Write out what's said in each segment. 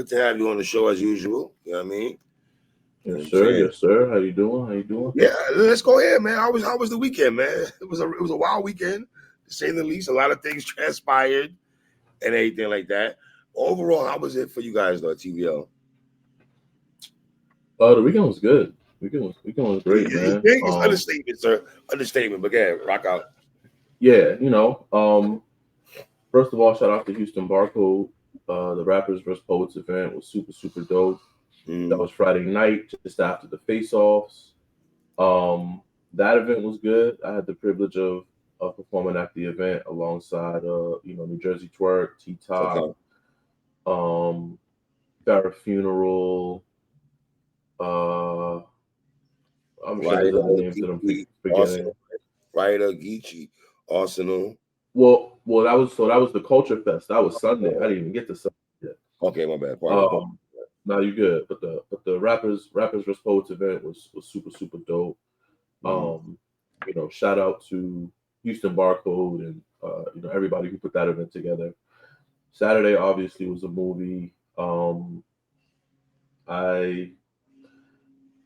Good to have you on the show as usual. You know what I mean? You know Yes, what I'm sir. saying? Yes, sir. How you doing? How you doing? Yeah, let's go ahead, man. How was the weekend, man? It was a wild weekend, to say the least. A lot of things transpired and everything like that. Overall, how was it for you guys though, TVL? The weekend was good. Weekend was great, man. Big is understatement, sir. Understatement. But again, rock out. Yeah, first of all, shout out to Houston Barcode. The Rappers vs. Poets event was super dope. That Mm, was Friday night, just after the face-offs. Um, that event was good. I had the privilege of performing at the event alongside New Jersey Twerk, T Top, okay. um, Farrah Funeral. Uh, I'm sure there's Ryder, other names that I'm Geechee, forgetting. Arsenal. Ryder, Geechee, Arsenal. Well, that was the Culture Fest. That was Sunday. I didn't even get to Sunday yet. Okay, my bad. Pardon. Um, Now you're good. But the rappers vs. Poets event was super dope. Mm, Shout out to Houston Barcode and everybody who put that event together. Saturday obviously was a movie. I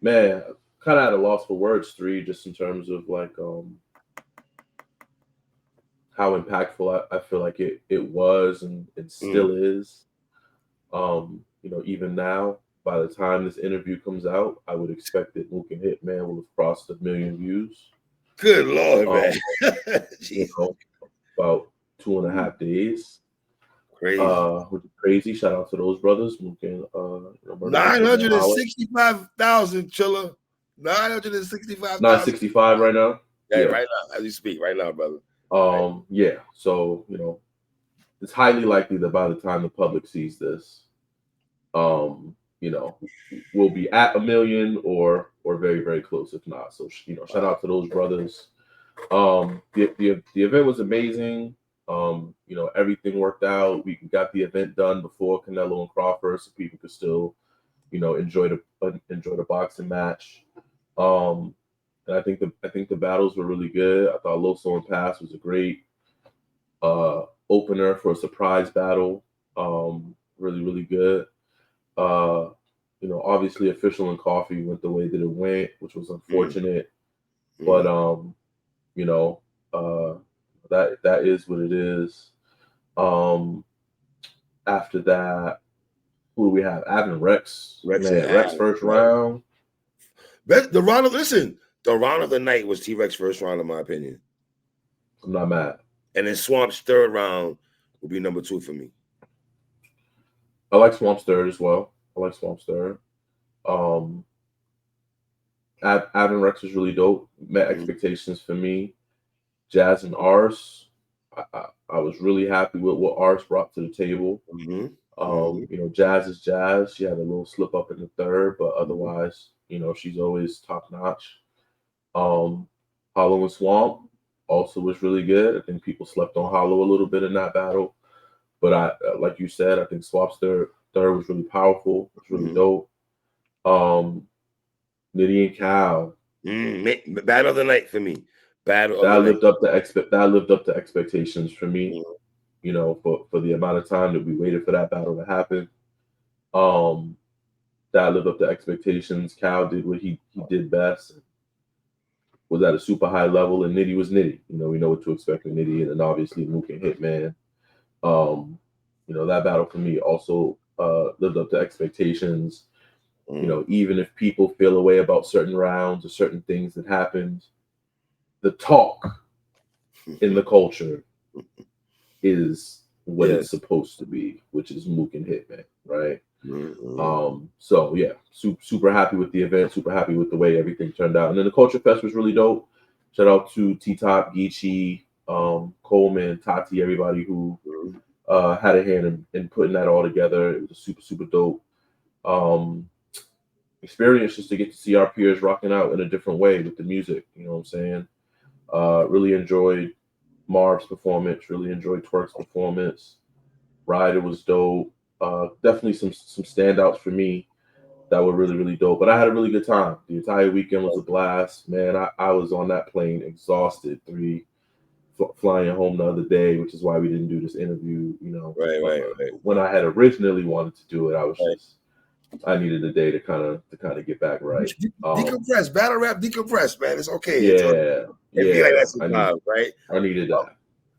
man kind of at a loss for words, three, just in terms of like how impactful I feel like it was and it mm. still is. Even now, by the time this interview comes out, I would expect that Mook and Hitman will have crossed 1 million views. Good Lord, Um, man. you Jeez. know, about 2.5 days. Crazy. Which is crazy. Shout out to those brothers, Mook and Murda and Nine Hitman hundred and Holla. sixty-five thousand, Chilla. 965,000. 965 right now. Yeah, Yeah. right now, as you speak, right now, brother. Yeah. So it's highly likely that by the time the public sees this, um, you know, we'll be at 1 million or very very close if not. So shout Wow. out to those brothers. The event was amazing. Everything worked out. We got the event done before Canelo and Crawford, so people could still enjoy the boxing match. Um, and I think the battles were really good. I thought Loso and Pass was a great opener for a surprise battle. Really good. Uh, Obviously, official and coffee went the way that it went, which was Mm, unfortunate. But mm. you know, uh, that is what it is. Um, After that, who do we have? Avin Rex, Rex and man, Rex Adam, first man. round. The round of listen, the round of the night was T-Rex first round, in my opinion. I'm not mad. And then Swamp's third round will be number two for me. I like Swamp's third as well. I like Swamp's third. Um, Avin Rex was really dope. Met Mm, expectations for me. Jazz and Ars. I was really happy with what Ars brought to the table. mm-hmm, mm-hmm, Jazz is Jazz. She had a little slip up in the third, but mm-hmm. otherwise, she's always top notch. Um, Hollow and Swamp also was really good. I think people slept on Hollow a little bit in that battle, but like you said, I think Swap's third was really powerful. It was really Mm-hmm. dope. Um, Nitty and Cal Battle of the night for me. Battle of the that night. lived up to expectations for me. Mm, For the amount of time that we waited for that battle to happen. Um, that lived up to expectations. Cal did what he did best. Was at a super high level, and Nitty was Nitty. We know what to expect with Nitty, and then obviously Mook and Hitman. Um, that battle for me also lived up to expectations. mm. Even if people feel a way about certain rounds or certain things that happened, the talk in the culture is what it's Yes. supposed to be, which is Mook and Hitman, right? Mm-hmm. So yeah, super happy with the event, super happy with the way everything turned out. And then the Culture Fest was really dope. Shout out to T Top, Geechee, Coleman, Tati, everybody who had a hand in putting that all together. It was a super dope um, experience just to get to see our peers rocking out in a different way with the music. You know what I'm saying? Really enjoyed Marv's performance. Really enjoyed Twerk's performance. Ryder was dope. Definitely some standouts for me that were really dope. But I had a really good time. The entire weekend was a blast, man. I was on that plane exhausted 3, flying home the other day, which is why we didn't do this interview. Right. When I had originally wanted to do it, Right. I needed a day to kind of get back right. Decompress, battle rap, decompress, man. It's okay. Yeah, It be like that's the vibe, right? I needed that.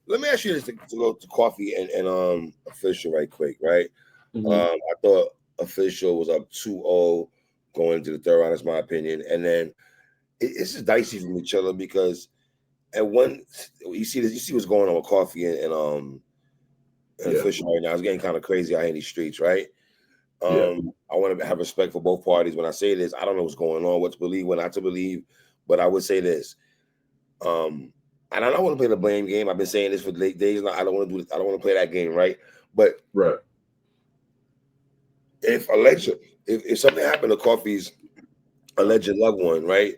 Let me ask you this to go to coffee and official right quick, right? Mm-hmm. I thought official was up 2-0 going into the third round, is my opinion. And then it's just dicey for me, Chilla, because at one you see what's going on with coffee and official right now. It's getting kind of crazy out here in these streets, right? I want to have respect for both parties. When I say this, I don't know what's going on, what to believe, what not to believe, but I would say this. And I don't want to play the blame game. I've been saying this for days now. I don't want to do this. I don't want to play that game, right? But if something happened to Coffee's alleged loved one, right,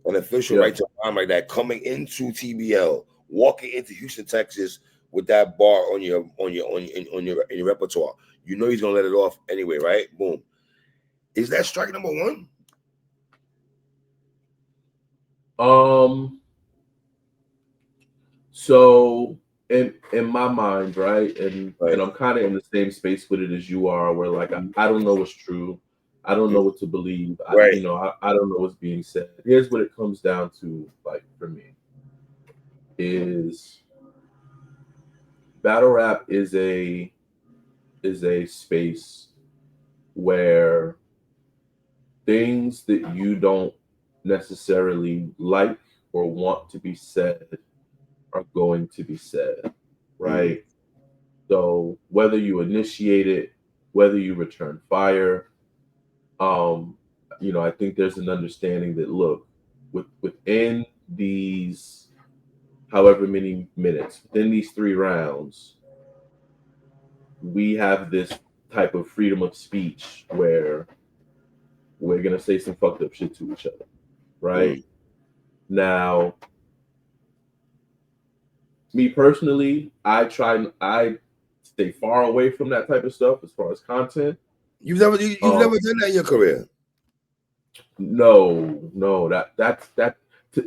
an official right to crime like that, coming into TBL, walking into Houston, Texas, with that bar on your repertoire, you know he's gonna let it off anyway, right? Boom. Is that strike number one? So in my mind, right, and I'm kind of in the same space with it as you are, where like I don't know what's true, I don't know what to believe, I don't know what's being said. Here's what it comes down to, like for me, is battle rap is a space where things that you don't necessarily like or want to be said are going to be said, right? So whether you initiate it, whether you return fire, I think there's an understanding that, look, within these however many minutes, within these 3 rounds, we have this type of freedom of speech where we're gonna say some fucked up shit to each other, right? Now, me personally, I stay far away from that type of stuff as far as content. You've never done that in your career? No. That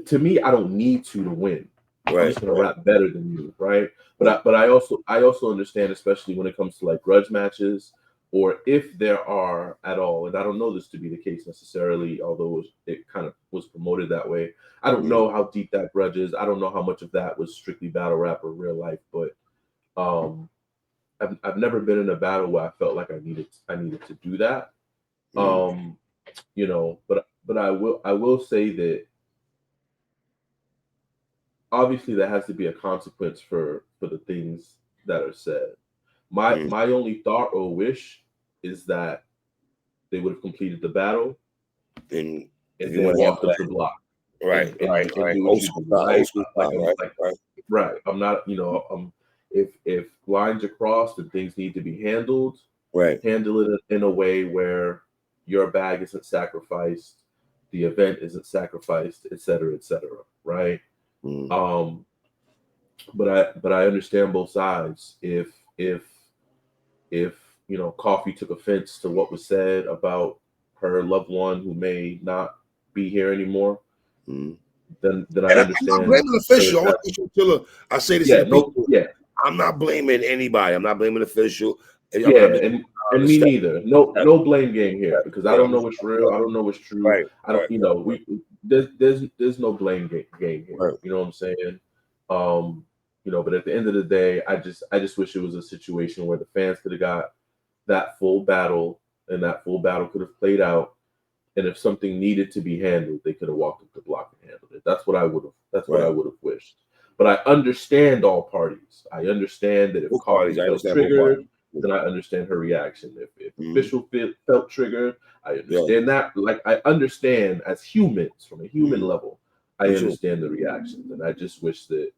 to me, I don't need to win. Right, I'm just gonna rap better than you, right? But I also understand, especially when it comes to like grudge matches, or if there are at all, and I don't know this to be the case necessarily, although it kind of was promoted that way. I don't know how deep that grudge is. I don't know how much of that was strictly battle rap or real life, but I've never been in a battle where I felt like I needed to do that. But I will say that obviously there has to be a consequence for the things that are said. My only thought or wish is that they would have completed the battle and then walked up the block. Right. Right. I'm not, if lines are crossed and things need to be handled, handle it in a way where your bag isn't sacrificed, the event isn't sacrificed, et cetera, right? But I understand both sides. If Coffee took offense to what was said about her loved one who may not be here anymore, then I understand. I'm not blaming the official. I say this to the people. I'm not blaming anybody. I'm not blaming the official. And me neither. No blame game here, because I don't know what's real. I don't know what's true. I don't. There's no blame game here. You know what I'm saying? But at the end of the day, I just wish it was a situation where the fans could have got that full battle, and that full battle could have played out. And if something needed to be handled, they could have walked up the block and handled it. That's what I would have. That's what I would have wished. But I understand all parties. I understand that if Coffee felt triggered, then I understand her reaction. If official felt triggered, I understand that. Like, I understand as humans, from a human level, I understand the reactions, and I just wish that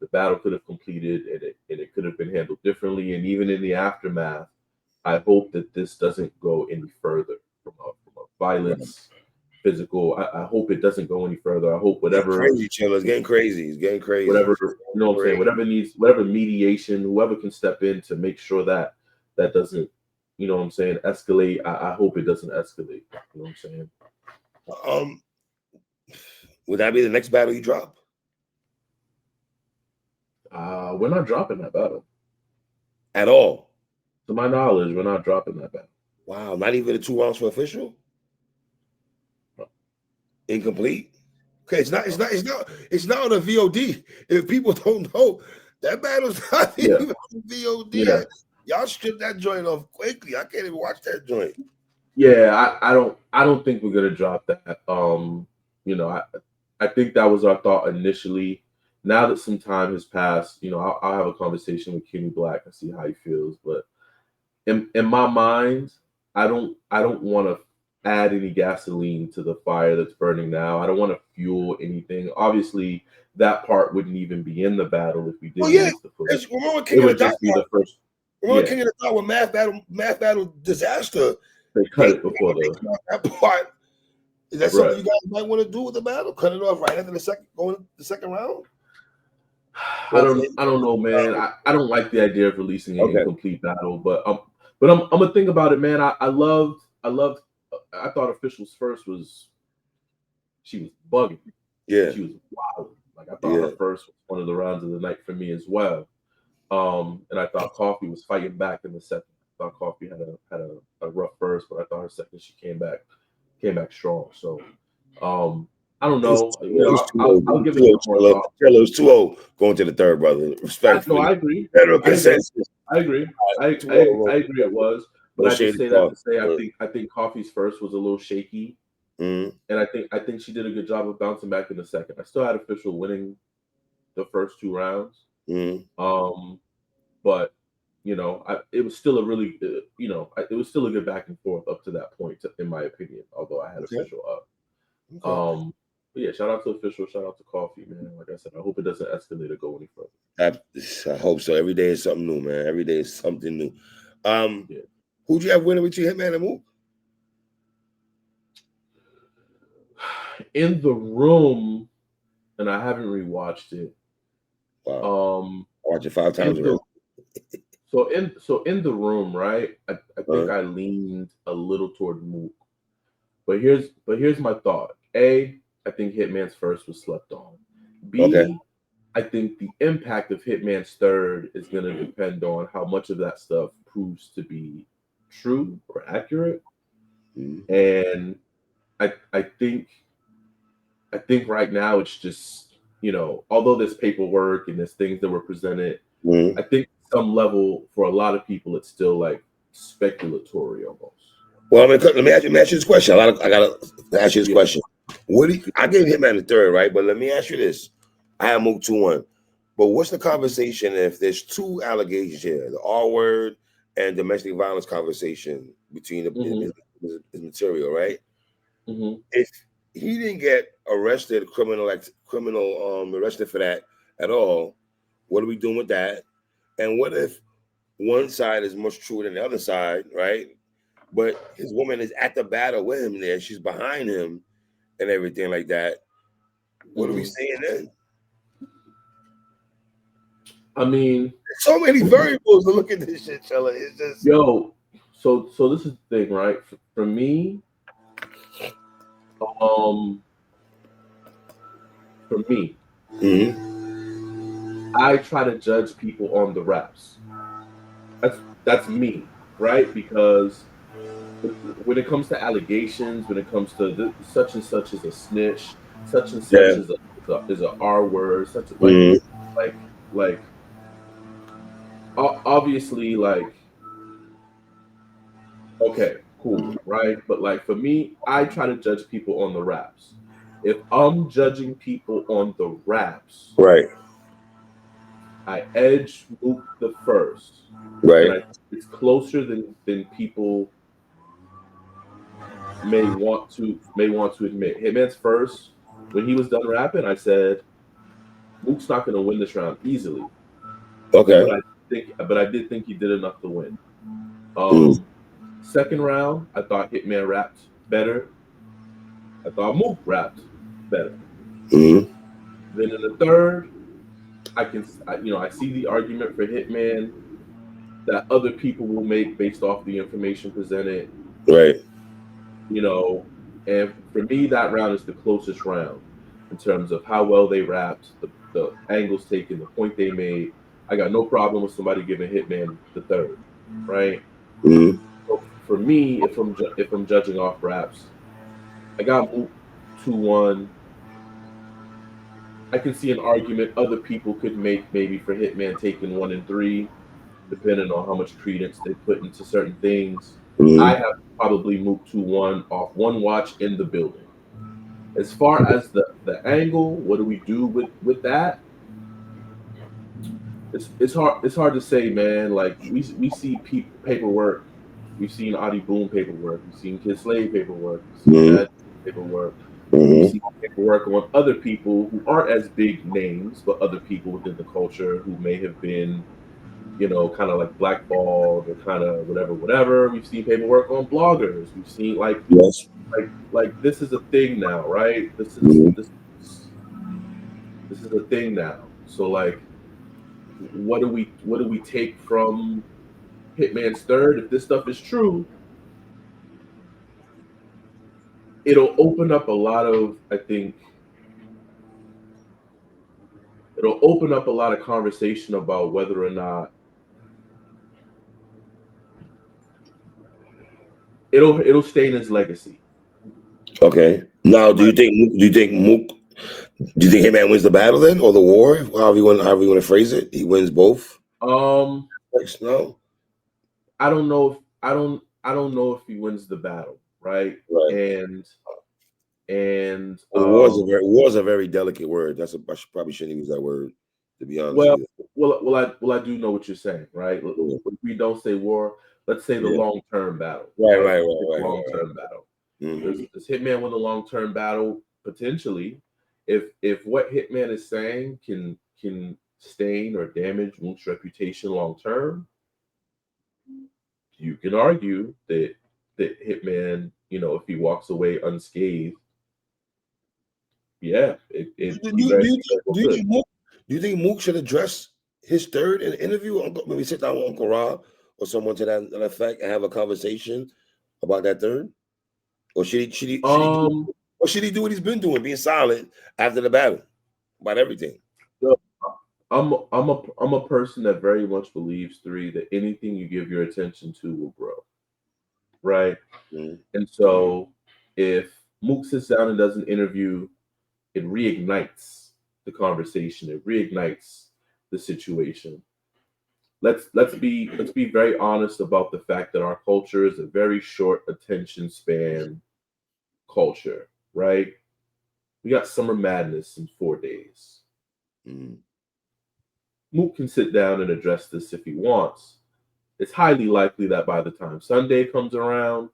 the battle could have completed and it could have been handled differently. And even in the aftermath, I hope that this doesn't go any further from a violence, physical. I hope it doesn't go any further. I hope whatever. It's getting crazy. It's getting crazy. Whatever, what I'm saying. Whatever mediation, whoever can step in to make sure that doesn't, what I'm saying, escalate. I hope it doesn't escalate. You know what I'm saying? Would that be the next battle you drop? We're not dropping that battle. At all. To my knowledge, we're not dropping that battle. Wow, not even the 2 rounds for official? No. Incomplete? Okay, it's not on the VOD. If people don't know, that battle's not even on VOD. Yeah. Y'all strip that joint off quickly. I can't even watch that joint. Yeah, I don't think we're gonna drop that. You know, I think that was our thought initially. Now that some time has passed, you know, I'll have a conversation with Kenny Black and see how he feels. But in my mind, I don't want to add any gasoline to the fire that's burning now. I don't want to fuel anything. Obviously, that part wouldn't even be in the battle if we did release the footage. It would just be the first. Remember King of the Dot with Math Battle Disaster? They cut it before that part. Is that something you guys might want to do with the battle? Cut it off right after the second round? I don't know, man. I don't like the idea of releasing an incomplete battle, but I'm gonna think about it, man. I thought Official's first was she was bugging. Yeah. She was wild. Like I thought her first was one of the rounds of the night for me as well. And I thought Coffee was fighting back in the second. I thought Coffee had a rough first, but I thought her second she came back strong. So I don't know. I'll give it more thought. Chilla 2-0 going to the third, brother. Respectfully. No, I agree. I agree. I agree it was. But I just say that to say I think Coffee's first was a little shaky. And I think she did a good job of bouncing back in the second. I still had Official winning the first 2 rounds. But you know, it was still a really it was still a good back and forth up to that point, in my opinion. Although I had Official up. But yeah, shout out to Official, shout out to Coffee, man. Like I said, I hope it doesn't escalate or go any further. I hope so. Every day is something new, man. Every day is something new. Who'd you have winning between Hitman and Mook? In the Room, and I haven't rewatched it. Wow. I watched it 5 times already. So in the Room, right? I think I leaned a little toward Mook. But here's my thought. A, I think Hitman's first was slept on. B, I think the impact of Hitman's third is going to depend on how much of that stuff proves to be true or accurate. And I think right now it's just, you know, although there's paperwork and there's things that were presented, I think some level for a lot of people it's still like speculatory almost. Well, let me ask you this question. I gotta ask you this question. I gave Hitman the third, right? But let me ask you this. I have Mook 2-1. But what's the conversation if there's 2 allegations here, the R word and domestic violence conversation between his material, right? If he didn't get arrested, criminal arrested for that at all, what are we doing with that? And what if one side is much truer than the other side, right? But his woman is at the battle with him there. She's behind him and everything like that. What are we saying then? I mean, there's so many variables to look at this shit, Chilla. It's just So this is the thing, right? For me, I try to judge people on the raps. That's me, right? Because when it comes to allegations, when it comes to such and such is a snitch, such and such is a R word, such like obviously like okay, cool, right? But like for me, I try to judge people on the raps. If I'm judging people on the raps, right, I edge Mook the first, right? It's closer than people may want to admit. Hitman's first, when he was done rapping, I said Mook's not going to win this round easily. Okay, but I did think he did enough to win. Second round, I thought Hitman rapped better. I thought Mook rapped better. Then in the third, I see the argument for Hitman that other people will make based off the information presented. Right. You know, and for me, that round is the closest round. in terms of how well they rapped, the angles taken, the point they made. I got no problem with somebody giving Hitman the third, right? Mm-hmm. So for me, if I'm judging off raps, I got Mook 2-1. I can see an argument other people could make maybe for Hitman taking 1 and 3, depending on how much credence they put into certain things. I Mm-hmm. have probably Mook 2-1 off one watch in the building. As far as the angle, what do we do with that? It's hard to say, man. Like we see paperwork, we've seen Adi Boom paperwork, we've seen Kid Slave paperwork, we've seen Mm-hmm. Mad paperwork, we've Mm-hmm. seen paperwork on other people who aren't as big names, but other people within the culture who may have been, kind of like blackballed or kind of whatever. We've seen paperwork on bloggers. We've seen Yes. like this is a thing now, right? This is Mm-hmm. this is a thing now. So like, what do we take from Hitman's third? If this stuff is true, it'll open up a lot of, I think, it'll open up a lot of conversation about whether or not it'll stain his legacy. Okay. Now, do Right. you think Mook? Do you think Hitman wins the battle then, or the war? However you want to phrase it, he wins both. Um, No. I don't know if I don't know if he wins the battle, right? Right. And Well, war is a very delicate word. I probably shouldn't use that word, to be honest well, with well, I do know what you're saying, right? you. If we don't say war, let's say the Yeah. long term battle, Right. right? Right. Let's say Right. the Right. long Right. term battle. Mm-hmm. Does Hitman win the long term battle? Potentially, if what Hitman is saying can stain or damage Mook's reputation long term, you can argue that Hitman, if he walks away unscathed, yeah, Do, it do, he you- do, very, you very think, well do you could. think Mook? Do you think Mook should address his third in an interview? Maybe sit down with Uncle Rob or someone to that effect and have a conversation about that third, or Um, should he do what he's been doing, being silent after the battle about everything? so I'm a person that very much believes that anything you give your attention to will grow, right? Mm-hmm. And so if Mook sits down and does an interview, it reignites the conversation. It reignites the situation. Let's be very honest about the fact that our culture is a very short attention span culture, right? We got summer madness in 4 days. Mm-hmm. Mook can sit down and address this if he wants. It's highly likely that by the time Sunday comes around,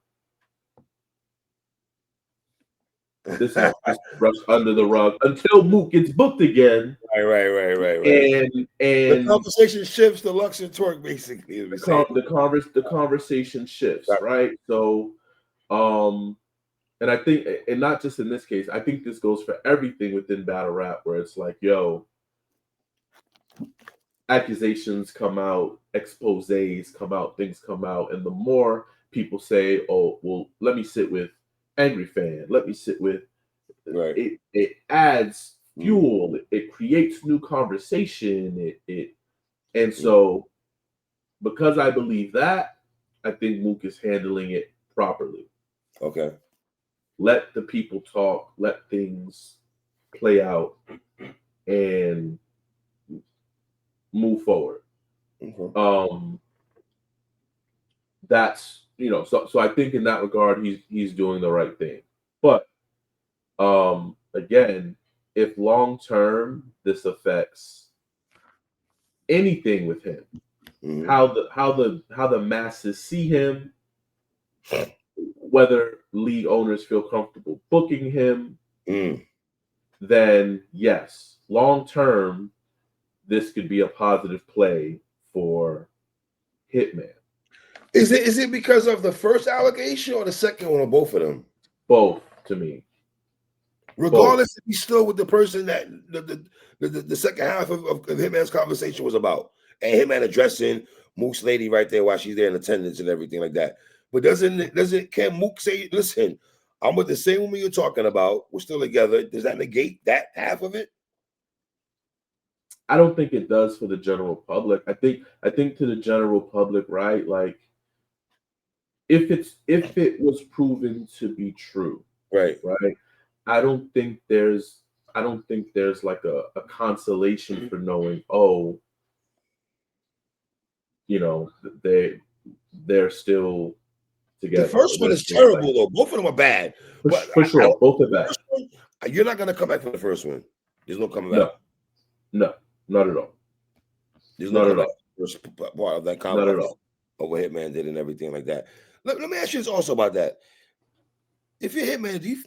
this is just brushed under the rug until Mook gets booked again. Right. The And conversation shifts to Lux and Twerk, basically, as we say. the conversation shifts, right? So, and I think, and not just in this case, I think this goes for everything within battle rap, where it's like, yo, accusations come out, exposés come out, things come out, and the more people say, "Oh, well, let me sit with Angry Fan, let me sit with," Right. it adds fuel, it creates new conversation, and so because I believe that, I think Mook is handling it properly. Okay. Let the people talk, let things play out, and move forward. Okay. That's so I think in that regard he's doing the right thing. But again, if long term this affects anything with him, Mm-hmm. how the masses see him, whether league owners feel comfortable booking him, then yes, long term this could be a positive play for Hitman. Is it because of the first allegation or the second one, or both of them? Both, to me. Regardless, if he's still with the person that the second half of Hitman's conversation was about, and Hitman addressing Mook's lady right there while she's there in attendance and everything like that. But can Mook say, listen, I'm with the same woman you're talking about. We're still together. Does that negate that half of it? I don't think it does for the general public. I think to the general public, right? Like if it was proven to be true, Right. right? I don't think there's like a consolation for knowing, oh, you know, they're still The together. first one They're is still like terrible, though. Both of them are bad. But for sure, both are the bad. first one, you're not gonna come back from the first one. There's no coming back. No, no, not at all. There's no Not coming at back. all. First part of that Not comment at of all. what Hitman did and everything like that. Let me ask you this also about that. If you're Hitman, do you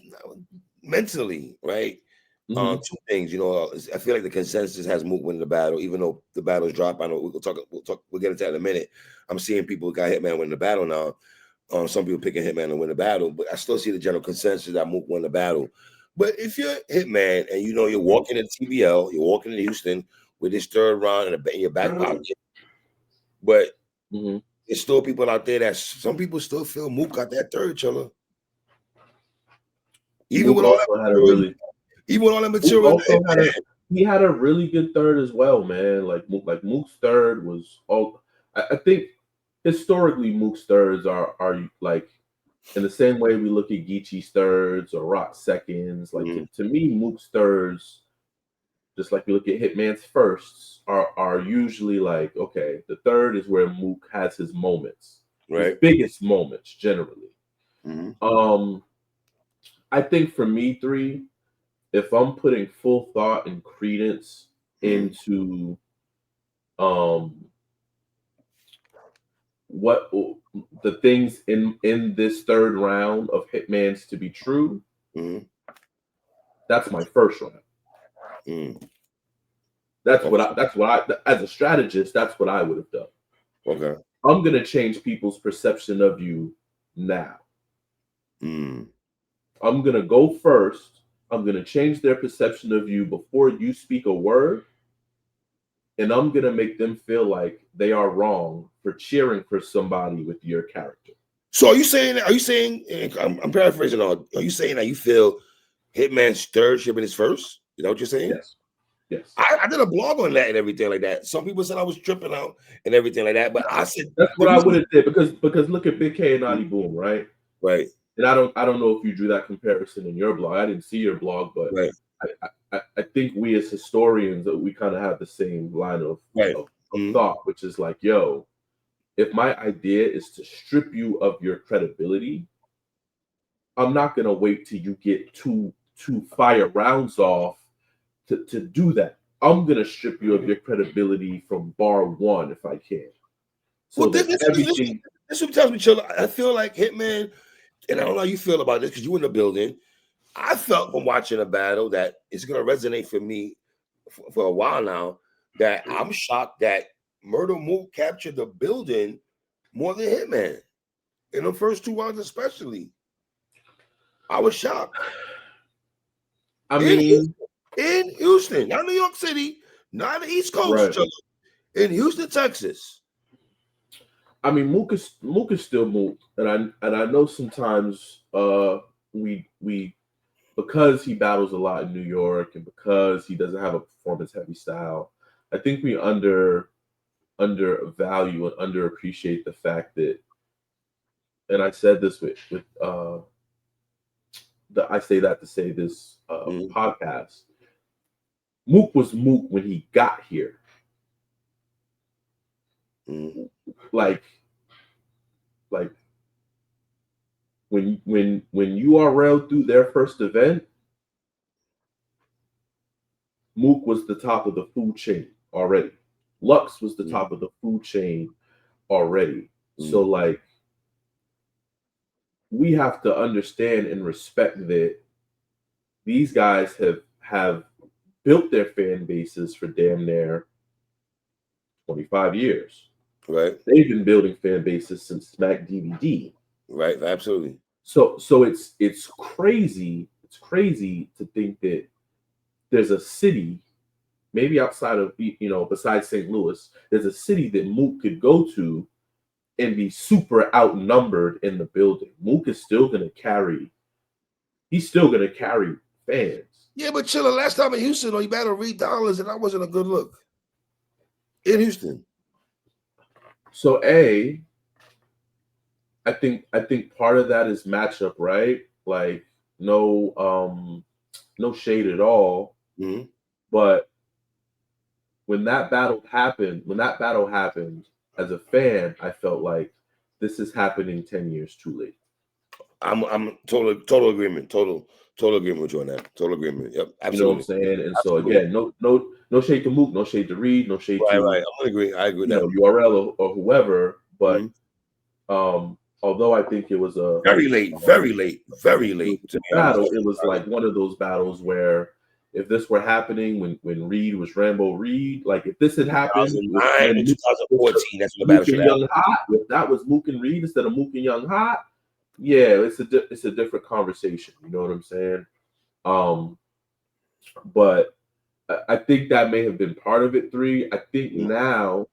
mentally, right? Mm-hmm. Two things, you know. I feel like the consensus has Mook winning the battle, even though the battle's dropped. I know we'll get into that in a minute. I'm seeing people who got Hitman win the battle now. Some people picking Hitman to win the battle, but I still see the general consensus that Mook won the battle. But if you're Hitman and you know you're walking in TBL, you're walking in Houston with this third round in your back pocket, but there's still people out there that some people still feel Mook got that third, Chilla. Even with all that material, he had a really good third as well, man. Like Mook's third was all. I think historically Mook's thirds are like in the same way we look at Geechee's thirds or Rock seconds. Like to me, Mook's thirds, just like we look at Hitman's firsts, are usually like, okay, the third is where Mook has his moments, his biggest moments generally. I think for me, 3, if I'm putting full thought and credence into what the things in this third round of Hitman's to be true, that's my first round. That's what I as a strategist, that's what I would have done. Okay. I'm gonna change people's perception of you now. I'm gonna go first. I'm gonna change their perception of you before you speak a word. And I'm gonna make them feel like they are wrong for cheering for somebody with your character. So are you saying I'm paraphrasing on, are you saying that you feel Hitman's third should have been his first? You know what you're saying? Yes. Yes. I did a blog on that and everything like that. Some people said I was tripping out and everything like that, but I said that's what I would have did because look at Big K and Naughty Boom, right? Right. And I don't know if you drew that comparison in your blog. I didn't see your blog, but I think we as historians, we kind of have the same line of thought, which is like, yo, if my idea is to strip you of your credibility, I'm not gonna wait till you get two fire rounds off to do that. I'm gonna strip you of your credibility from bar 1 if I can. So this tells me, Chilla. I feel like Hitman, and I don't know how you feel about this because you were in the building. I felt from watching a battle that it's going to resonate for me for a while now. That I'm shocked that Murda Mook captured the building more than Hitman in the first 2 rounds, especially. I was shocked. I mean, in Houston, not New York City, not the East Coast, Chilla, in Houston, Texas. I mean, Mook is still Mook, and I know sometimes we because he battles a lot in New York and because he doesn't have a performance heavy style, I think we undervalue and underappreciate the fact that, and I said this with I say that to say this podcast. Mook was Mook when he got here. Like when URL threw their first event, Mook was the top of the food chain already. Lux was the top of the food chain already. So like we have to understand and respect that these guys have built their fan bases for damn near 25 years. Right. They've been building fan bases since Smack DVD. Right, absolutely. So it's crazy. It's crazy to think that there's a city, maybe outside of, besides St. Louis, there's a city that Mook could go to and be super outnumbered in the building. Mook is still going to carry he's still gonna carry fans. Yeah, but Chilla, last time in Houston, he battled Reed Dollars, and that wasn't a good look. In Houston. So I think part of that is matchup, right? Like no shade at all. Mm-hmm. But when that battle happened, as a fan, I felt like this is happening 10 years too late. I'm total agreement. Total agreement with you on that. Total agreement. Yep. Absolutely. You know what I'm saying? And absolutely. So again, no shade to Mook, no shade to Reed, no shade to right. I'm gonna agree. I agree with that. URL or whoever, but although I think it was a very late battle, it was like one of those battles where if this were happening when Reed was Rambo Reed, like if this had happened 2014, that's when the battle should happen. Young Hot, if that was Mook and Reed instead of Mook and Young Hot, yeah, it's a different conversation. You know what I'm saying? But I think that may have been part of it. 3. I think now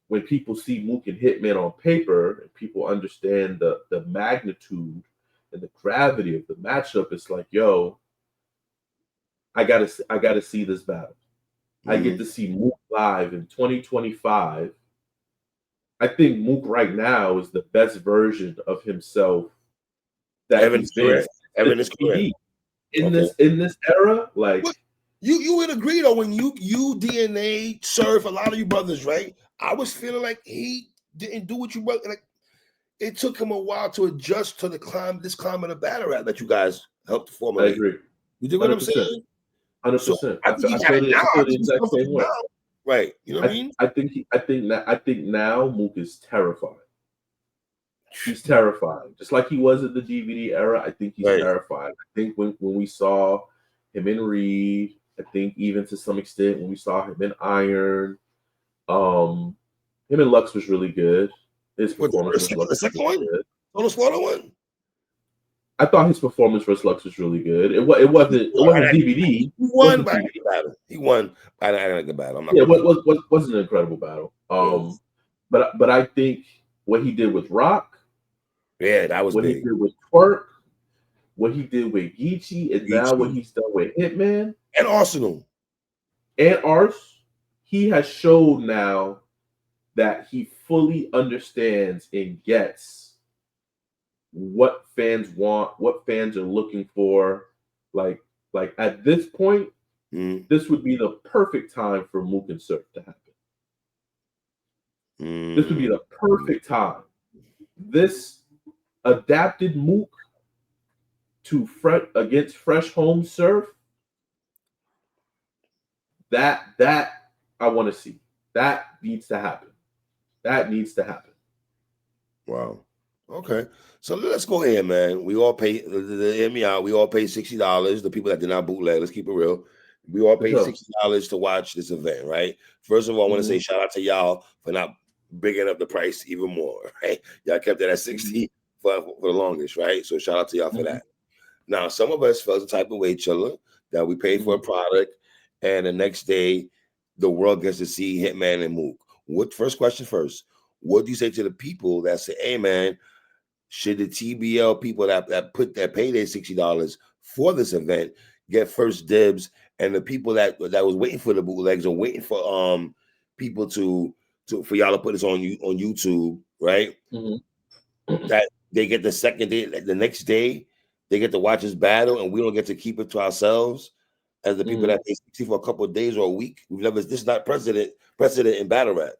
when people see Mook and Hitman on paper and people understand the magnitude and the gravity of the matchup, it's like, yo, I gotta see this battle. I get to see Mook live in 2025. I think Mook right now is the best version of himself that he's been. Evan is correct. In this era, like you would agree though, when you DNA serve a lot of you brothers, right? I was feeling like he didn't do what you wrote. Like it took him a while to adjust to this climate of battle rap that you guys helped formulate. I agree. You do what I'm saying? 100%. So I feel the exact same way. Right. You know what I mean? I think now Mook is terrified. He's terrified. Just like he was in the DVD era, I think he's terrified. I think when we saw him in Reed, I think even to some extent when we saw him in Iron, him and Lux was really good. His performance was the second one? On the Slaughter one? I thought his performance versus Lux was really good. It wasn't DVD. He won by the battle. He won by the battle. It was an incredible battle. But I think what he did with Rock, that was what big. He did with Twerk, what he did with Geechee, and now what he's done with Hitman and Arsenal and Ars, he has showed now that he fully understands and gets what fans want, what fans are looking for. Like at this point, this would be the perfect time for Mook and Surf to happen. This would be the perfect time. This adapted Mook to against Fresh Home Surf. That I want to see. That needs to happen. Wow. Okay. So let's go ahead, man. We all pay hear me out. We all pay $60. The people that did not bootleg, let's keep it real. We all paid $60 to watch this event, right? First of all, I want to say shout out to y'all for not bigging up the price even more, right? Y'all kept it at 60 for the longest, right? So shout out to y'all for that. Now, some of us felt the type of way, Chilla, that we paid for a product, and the next day the world gets to see Hitman and Mook. First question first. What do you say to the people that say, hey man, should the TBL people that pay their $60 for this event get first dibs, and the people that was waiting for the bootlegs or waiting for people for y'all to put this on YouTube, right? That they get the second day, the next day, they get to watch this battle, and we don't get to keep it to ourselves as the people that pay 60 for a couple of days or a week. This is not precedent in battle rap.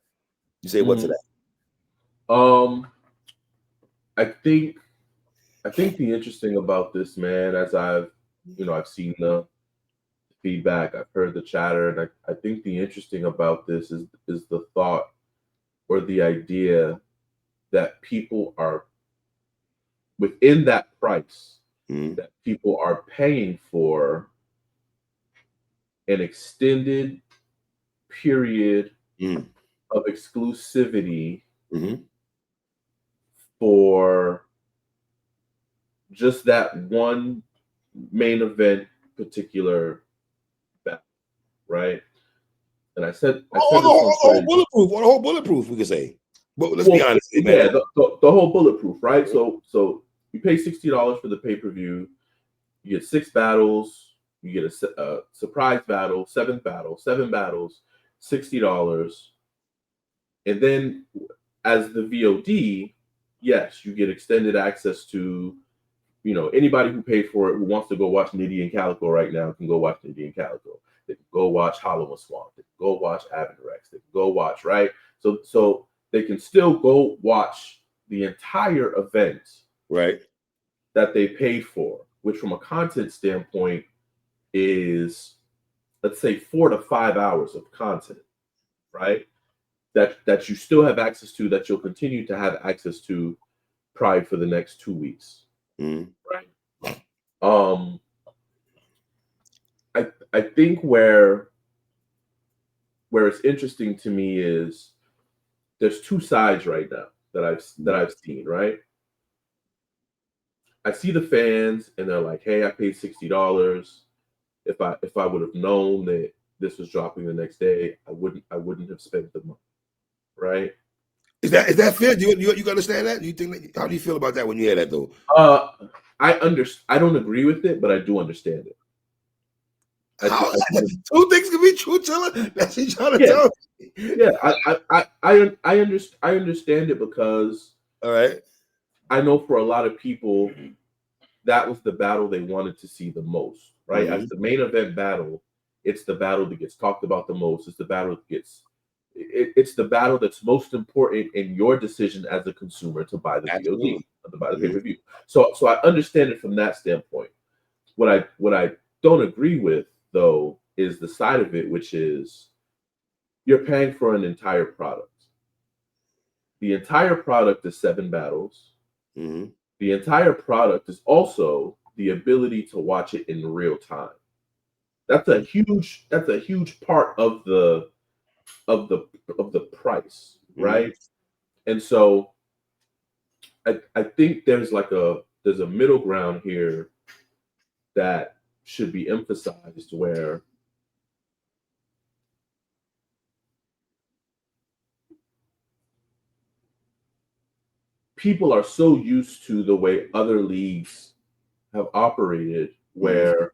You say what to that? I think the interesting about this, man, as I've seen the feedback, I've heard the chatter, and I think the interesting about this is the thought or the idea that people are within that price, that people are paying for an extended period of exclusivity for just that one main event particular battle, right? And I said the whole bulletproof, we could say. But let's be honest, man. Yeah, the whole bulletproof, right? So You pay $60 for the pay-per-view. You get 6 battles. You get a surprise battle, 7 battles, $60. And then as the VOD, yes, you get extended access to, anybody who paid for it who wants to go watch Nitty and Calico right now can go watch Nitty and Calico. They can go watch Holla and Swamp. They can go watch Avid Rex. They can go watch, right? So they can still go watch the entire event, right, that they paid for, which from a content standpoint is, let's say, 4 to 5 hours of content, right? That you still have access to, that you'll continue to have access to probably for the next 2 weeks. Mm-hmm. Right. I think where it's interesting to me is there's 2 sides right now that I've seen, right? I see the fans and they're like, hey, I paid $60. If I would have known that this was dropping the next day, I wouldn't have spent the money. Right? Is that fair? Do you understand that? Do you think how do you feel about that when you hear that though? I don't agree with it, but I do understand it. Two things can be true, Chilla. That's what you're trying to tell me. Yeah, I understand it because, all right, I know for a lot of people that was the battle they wanted to see the most, right? As the main event battle, it's the battle that gets talked about the most. It's the battle that gets it's the battle that's most important in your decision as a consumer to buy the VOD, to buy the pay-per-view. So I understand it from that standpoint. What I don't agree with though is the side of it, which is you're paying for an entire product. The entire product is 7 battles. Mm-hmm. The entire product is also the ability to watch it in real time. That's a huge part of the price, right? And so I think there's a middle ground here that should be emphasized, where people are so used to the way other leagues have operated, where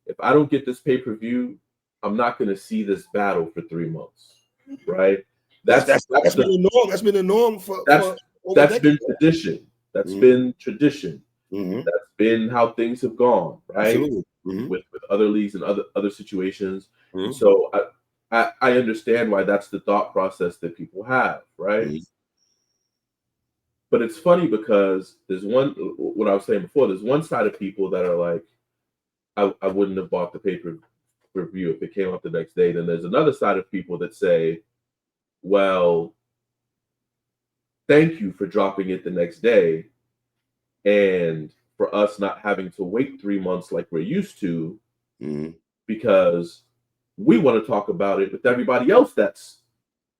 if I don't get this pay-per-view, I'm not going to see this battle for 3 months, right? That's been the norm. That's been the norm for that's been tradition. That's been tradition. That's been how things have gone, right? With other leagues and other situations. And so I understand why that's the thought process that people have, right? But it's funny because there's what I was saying before, there's one side of people that are like, I wouldn't have bought the pay-per-view if it came out the next day. Then there's another side of people that say, well, thank you for dropping it the next day, and for us not having to wait 3 months like we're used to, because we want to talk about it with everybody else that's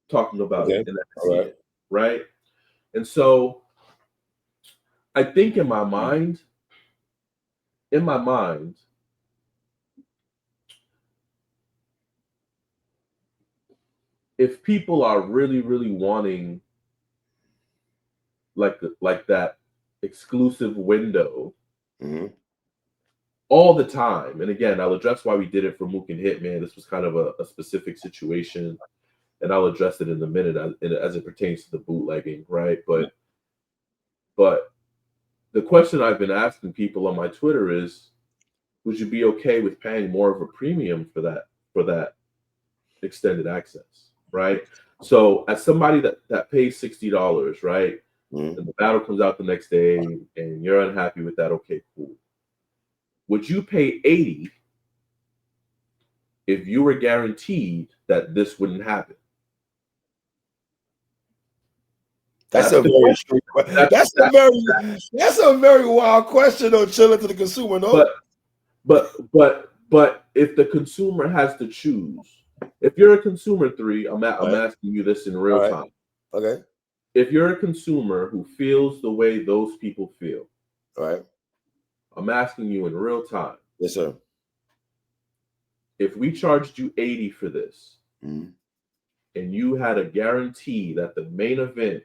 talking about it in that scene, right? And so I think in my mind, if people are really, really wanting like that exclusive window all the time, and again, I'll address why we did it for Mook and Hitman. This was kind of a specific situation, and I'll address it in a minute as it pertains to the bootlegging, right? But the question I've been asking people on my Twitter is, would you be okay with paying more of a premium for that extended access, right? So as somebody that pays $60, right, and the battle comes out the next day and you're unhappy with that, okay, cool. Would you pay $80 if you were guaranteed that this wouldn't happen? That's a very wild question, though, Chilla, to the consumer, no? But if the consumer has to choose, if you're a consumer, I'm asking you this in real time. Okay. If you're a consumer who feels the way those people feel, I'm asking you in real time. Yes, sir. If we charged you $80 for this, and you had a guarantee that the main event,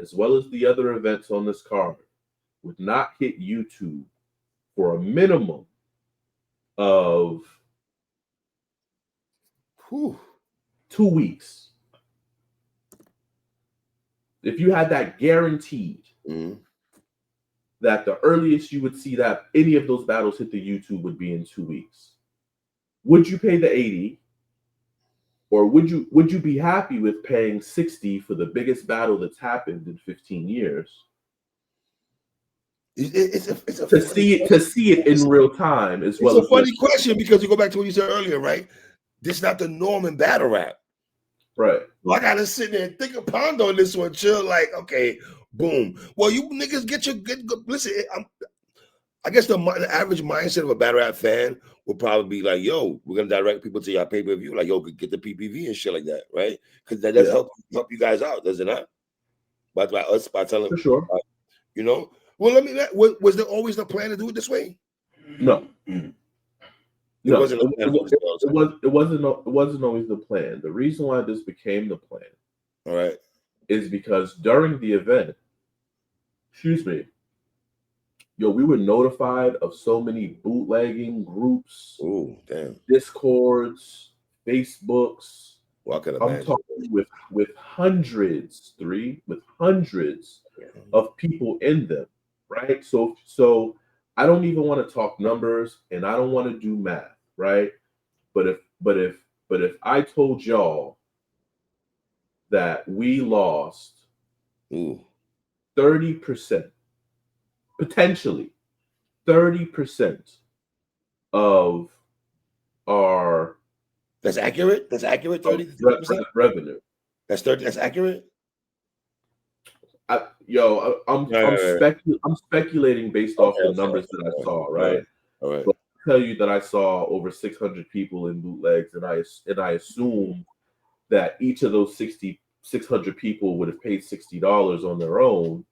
as well as the other events on this card, would not hit YouTube for a minimum of 2 weeks. If you had that guaranteed, that the earliest you would see that any of those battles hit the YouTube would be in 2 weeks, would you pay the 80? Or would you be happy with paying 60 for the biggest battle that's happened in 15 years? It's a to see it in real time as well. It's a funny question because you go back to what you said earlier, right? This is not the norm in battle rap, right? Well, I gotta sit there and think of ponder on this one, chill. Like, okay, boom. Well, you niggas get your good. Listen, I guess the average mindset of a battle rap fan will probably be like, yo, we're gonna direct people to your pay-per-view, like, yo, get the PPV and shit like that, right? Because that does help you guys out, does it not? By telling, for sure, you know. Well, was there always the plan to do it this way? No. It wasn't always the plan. The reason why this became the plan, all right, is because during the event, we were notified of so many bootlegging groups, Discords, Facebooks. Well, I can imagine. I'm talking with hundreds of people in them, right? So I don't even want to talk numbers and I don't want to do math, right? But if I told y'all that we lost 30%, potentially 30% of our That's accurate? 30% revenue. That's 30, that's accurate? I'm speculating based off the numbers that I saw, right? All right. But I'll tell you that I saw over 600 people in bootlegs, and I assume that each of those 600 people would have paid $60 on their own.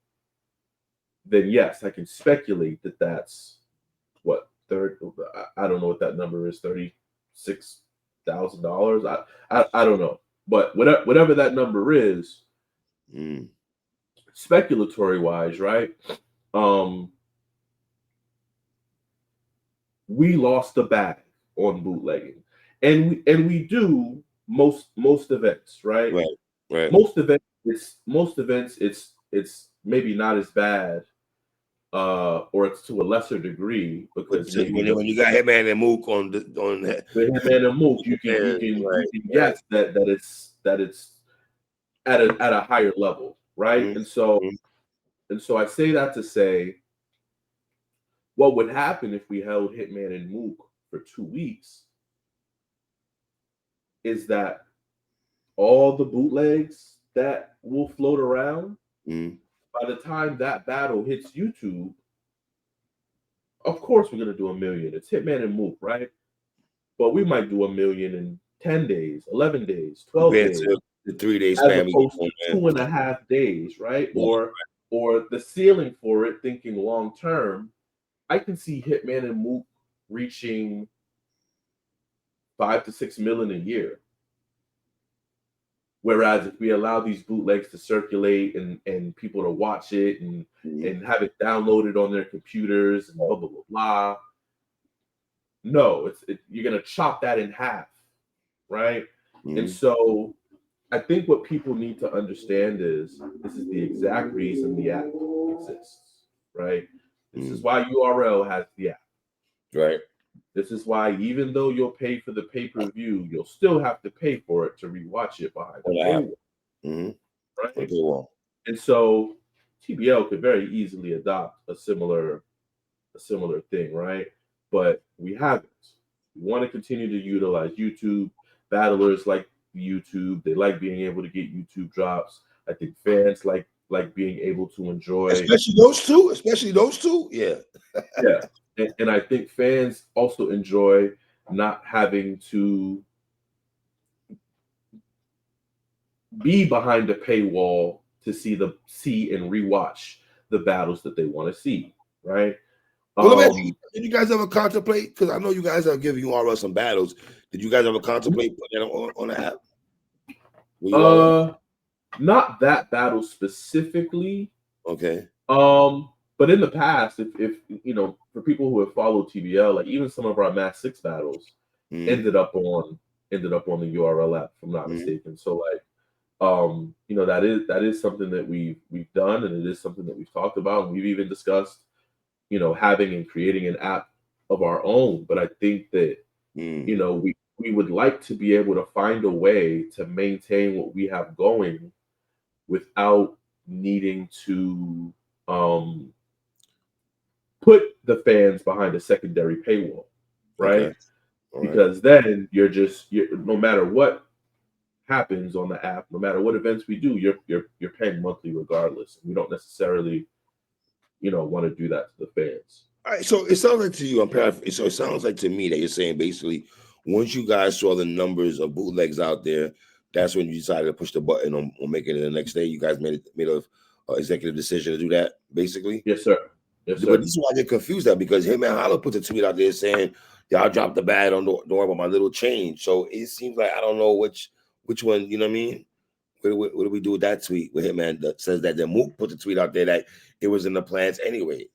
Then yes, I can speculate that that's what I don't know what that number is, $36,000. I don't know, but whatever that number is, speculatory wise, right? We lost the bag on bootlegging, and we do most events, right? Right. Most events, it's maybe not as bad, or it's to a lesser degree, because when you got Hitman and Mook on Hitman and Mook, you can guess that it's at a higher level, right? And so I say that to say, what would happen if we held Hitman and Mook for 2 weeks is that all the bootlegs that will float around, by the time that battle hits YouTube, of course we're gonna do 1 million. It's Hitman and Mook, right? But we might do 1 million in 10 days, 11 days, 12 days. The 3 days as opposed to 2.5 days, right? Or the ceiling for it, thinking long term, I can see Hitman and Mook reaching 5 to 6 million a year. Whereas if we allow these bootlegs to circulate and people to watch it and have it downloaded on their computers and blah blah blah blah, no, you're gonna chop that in half, right? And so I think what people need to understand is this is the exact reason the app exists, right? This is why URL has the app, right? This is why even though you'll pay for the pay-per-view, you'll still have to pay for it to rewatch it behind the paywall, right? And so TBL could very easily adopt a similar thing, right? But we haven't. We want to continue to utilize YouTube. Battlers like YouTube. They like being able to get YouTube drops. I think fans like being able to enjoy, especially those two. Yeah. And I think fans also enjoy not having to be behind a paywall to see and rewatch the battles that they want to see, right? Well, did you guys ever contemplate? Because I know you guys are giving URL some battles. Did you guys ever contemplate putting that on the app? Not that battle specifically. Okay. But But in the past, if you know, for people who have followed TBL, like even some of our Mass 6 battles ended up on the URL app, if I'm not mistaken. So like, you know, that is something that we've done, and it is something that we've talked about, and we've even discussed, you know, having and creating an app of our own. But I think that, you know, we would like to be able to find a way to maintain what we have going without needing to put the fans behind a secondary paywall, right? Okay. Because then you're no matter what happens on the app, no matter what events we do, you're paying monthly regardless. We don't necessarily, you know, want to do that to the fans. All right, so it sounds like to you, I'm paraphrasing. So it sounds like to me that you're saying basically, once you guys saw the numbers of bootlegs out there, that's when you decided to push the button on making it the next day. You guys made a executive decision to do that, basically. Yes, sir. Yes, sir. But this is why I get confused at, because Hitman Holla put a tweet out there saying, "Y'all dropped the bag, don't worry about my little change." So it seems like I don't know which one. You know what I mean? What do we do with that tweet with Hitman that says that the Mook put the tweet out there that it was in the plans anyway?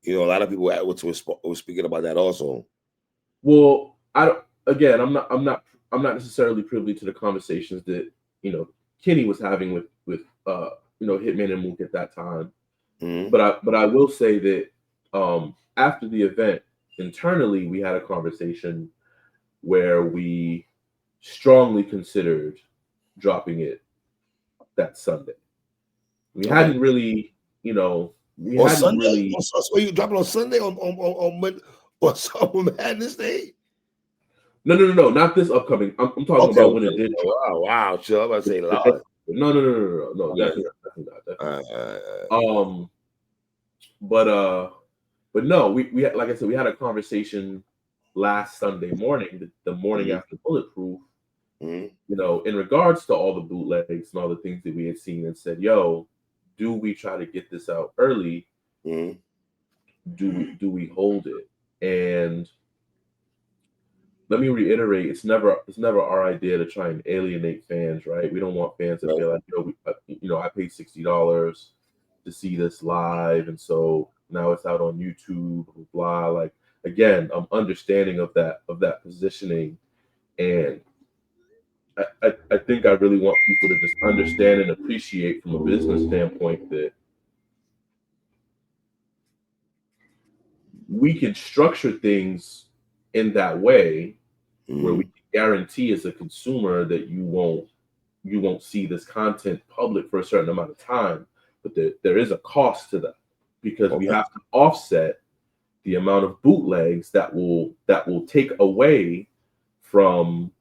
You know, a lot of people were speaking about that also. Well, I'm not necessarily privy to the conversations that, you know, Kenny was having with you know, Hitman and Mook at that time. But I will say that after the event, internally we had a conversation where we strongly considered dropping it that Sunday. We hadn't really, you know, we on hadn't Sunday. really. So you dropping on Sunday on Summer Madness Day? No, not this upcoming. I'm talking about when it did. Wow, chill. I'm about to say loud. No, definitely not. But no, we had, like I said, we had a conversation last Sunday morning, the morning after Bulletproof, you know, in regards to all the bootlegs and all the things that we had seen, and said, yo, do we try to get this out early? Do we hold it? And let me reiterate, it's never our idea to try and alienate fans, right? We don't want fans to feel like, you know, I paid $60 to see this live, and so now it's out on YouTube, blah. Like, again, I'm understanding of that positioning, and I think I really want people to just understand and appreciate from a business standpoint that we can structure things in that way where we can guarantee as a consumer that you won't see this content public for a certain amount of time, but there is a cost to that, because we have to offset the amount of bootlegs that will take away from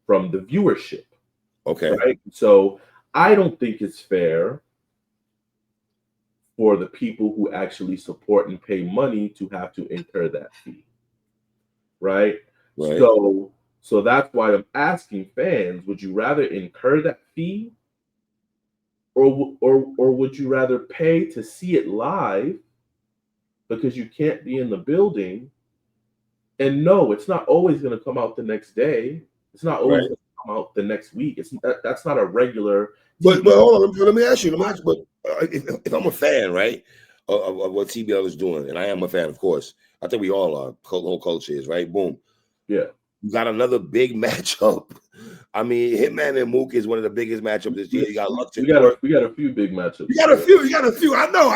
the viewership. Okay. Right. So I don't think it's fair for the people who actually support and pay money to have to incur that fee. Right. So that's why I'm asking fans, would you rather incur that fee, or would you rather pay to see it live because you can't be in the building? And no, it's not always going to come out the next day. It's not always going to come out the next week. That's not a regular. But hold on, let me ask you. But if I'm a fan, right, of what TBL is doing, and I am a fan, of course. I think we all are. Whole culture is, right. Boom. Yeah. You got another big matchup. I mean, Hitman and Mook is one of the biggest matchups this year. You got Lux and Twerk. We got a few big matchups. You got a few. I know.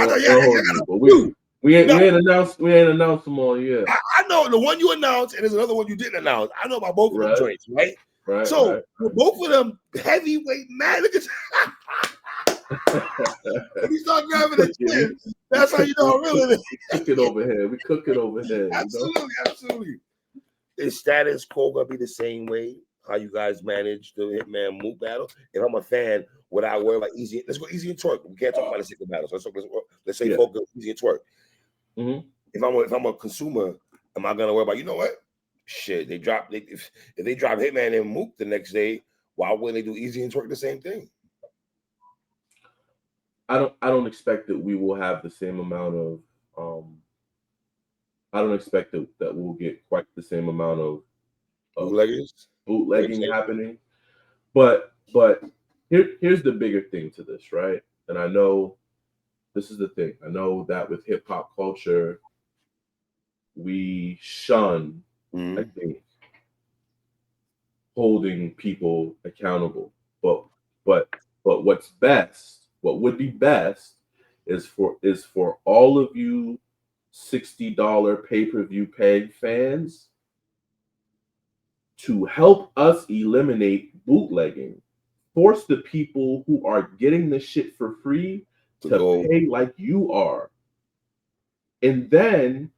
We ain't announced them all yet. I know the one you announced, and there's another one you didn't announce. I know about both of them joints, right? So both of them heavyweight man. Look at when you start grabbing the chin, that's how you know really. We cook it over here. Absolutely. Is status quo gonna be the same way? How you guys manage the Hitman Mook battle? If I'm a fan, would I worry about Eazy? Let's go Eazy and Twerk. We can't talk about the second battle. So let's say focus Eazy and Twerk. If I'm a consumer, am I gonna worry about, you know what? Shit, if they drop Hitman and Mook the next day, why wouldn't they do Eazy and Twerk the same thing? I don't expect that we will have the same amount of I don't expect that we'll get quite the same amount of bootlegging happening. But here's the bigger thing to this, right? And I know this is the thing. I know that with hip hop culture, we shun, I think, holding people accountable. But but but what's best, what would be best is for all of you $60 pay-per-view peg fans to help us eliminate bootlegging. Force the people who are getting the shit for free to pay like you are. And then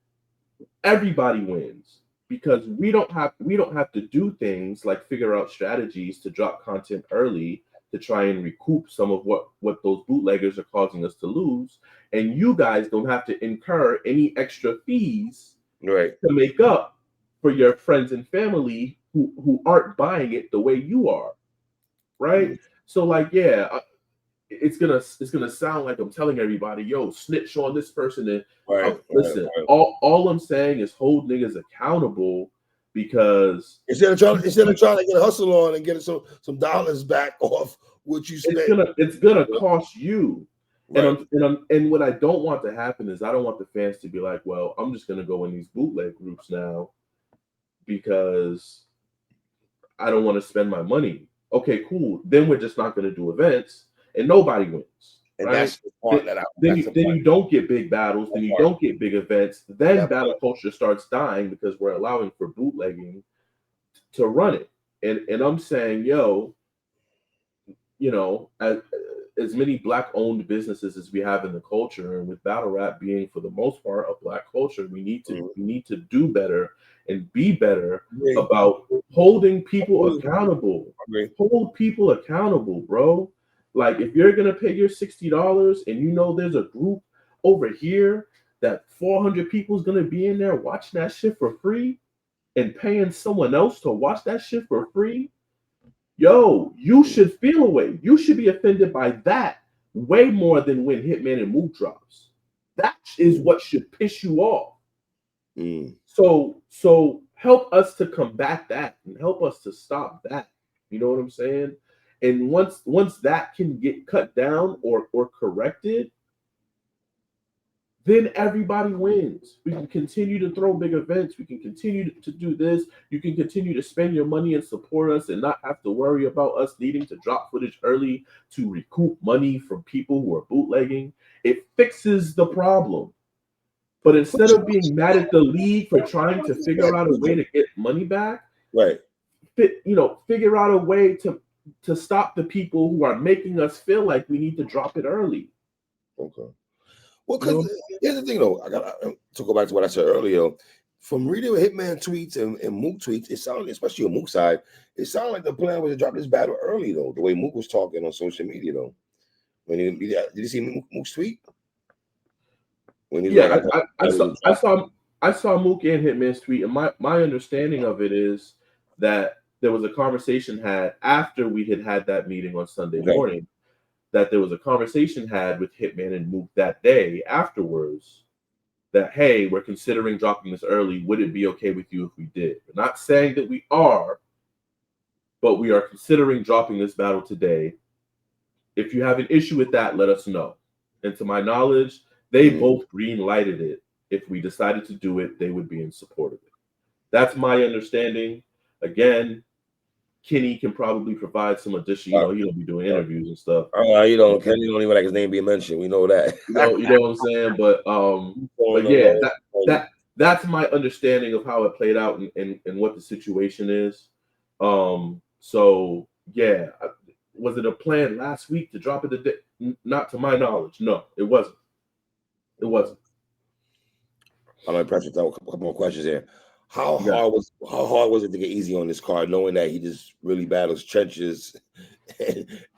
everybody wins because we don't have to do things like figure out strategies to drop content early to try and recoup some of what those bootleggers are causing us to lose, and you guys don't have to incur any extra fees Right. to make up for your friends and family who aren't buying it the way you are, right? So like, yeah, it's gonna sound like I'm telling everybody, yo, snitch on this person. And listen, all I'm saying is hold niggas accountable, because instead of trying to get a hustle on and get some dollars back off what you spent, it's gonna cost you. Right. And what I don't want to happen is I don't want the fans to be like, well, I'm just gonna go in these bootleg groups now because I don't want to spend my money. Okay, cool. Then we're just not gonna do events and nobody wins. And right? that's the part then you don't get big battles, then you don't get big events, then battle culture starts dying because we're allowing for bootlegging to run it. And I'm saying, yo, as many black owned businesses as we have in the culture, and with battle rap being for the most part a black culture, we need to do better and be better about holding people accountable. Hold people accountable, bro. Like, if you're gonna pay your $60 and there's a group over here that 400 people is gonna be in there watching that shit for free and paying someone else to watch that shit for free, yo, you should feel a way. You should be offended by that way more than when Hitman and Mook drops. That is what should piss you off. So help us to combat that and help us to stop that. You know what I'm saying? And once that can get cut down or corrected, then everybody wins. We can continue to throw big events. We can continue to do this. You can continue to spend your money and support us and not have to worry about us needing to drop footage early to recoup money from people who are bootlegging. It fixes the problem. But instead of being mad at the league for trying to figure out a way to get money back, right? Figure out a way to stop the people who are making us feel like we need to drop it early. Okay. Well, because here's the thing, though. I got to go back to what I said earlier. From reading Hitman tweets and Mook tweets, it sounded, especially on Mook's side, it sounded like the plan was to drop this battle early, though. The way Mook was talking on social media, though. Did you see Mook's tweet? I saw Mook and Hitman's tweet, and my understanding of it is that there was a conversation had after we had that meeting on Sunday morning, that there was a conversation had with Hitman and Mook that day afterwards that, hey, we're considering dropping this early. Would it be okay with you if we did? We're not saying that we are, but we are considering dropping this battle today. If you have an issue with that, let us know. And to my knowledge, they both green lighted it. If we decided to do it, they would be in support of it. That's my understanding. Again, Kenny can probably provide some additional, he'll be doing interviews and stuff. Kenny don't even like his name being mentioned. We know that. you know what I'm saying? But yeah, that's my understanding of how it played out and what the situation is. So yeah, was it a plan last week to drop it today? Not to my knowledge. No, it wasn't. It wasn't. I'm impressed with a couple more questions here. How hard was it to get Eazy on this card, knowing that he just really battles trenches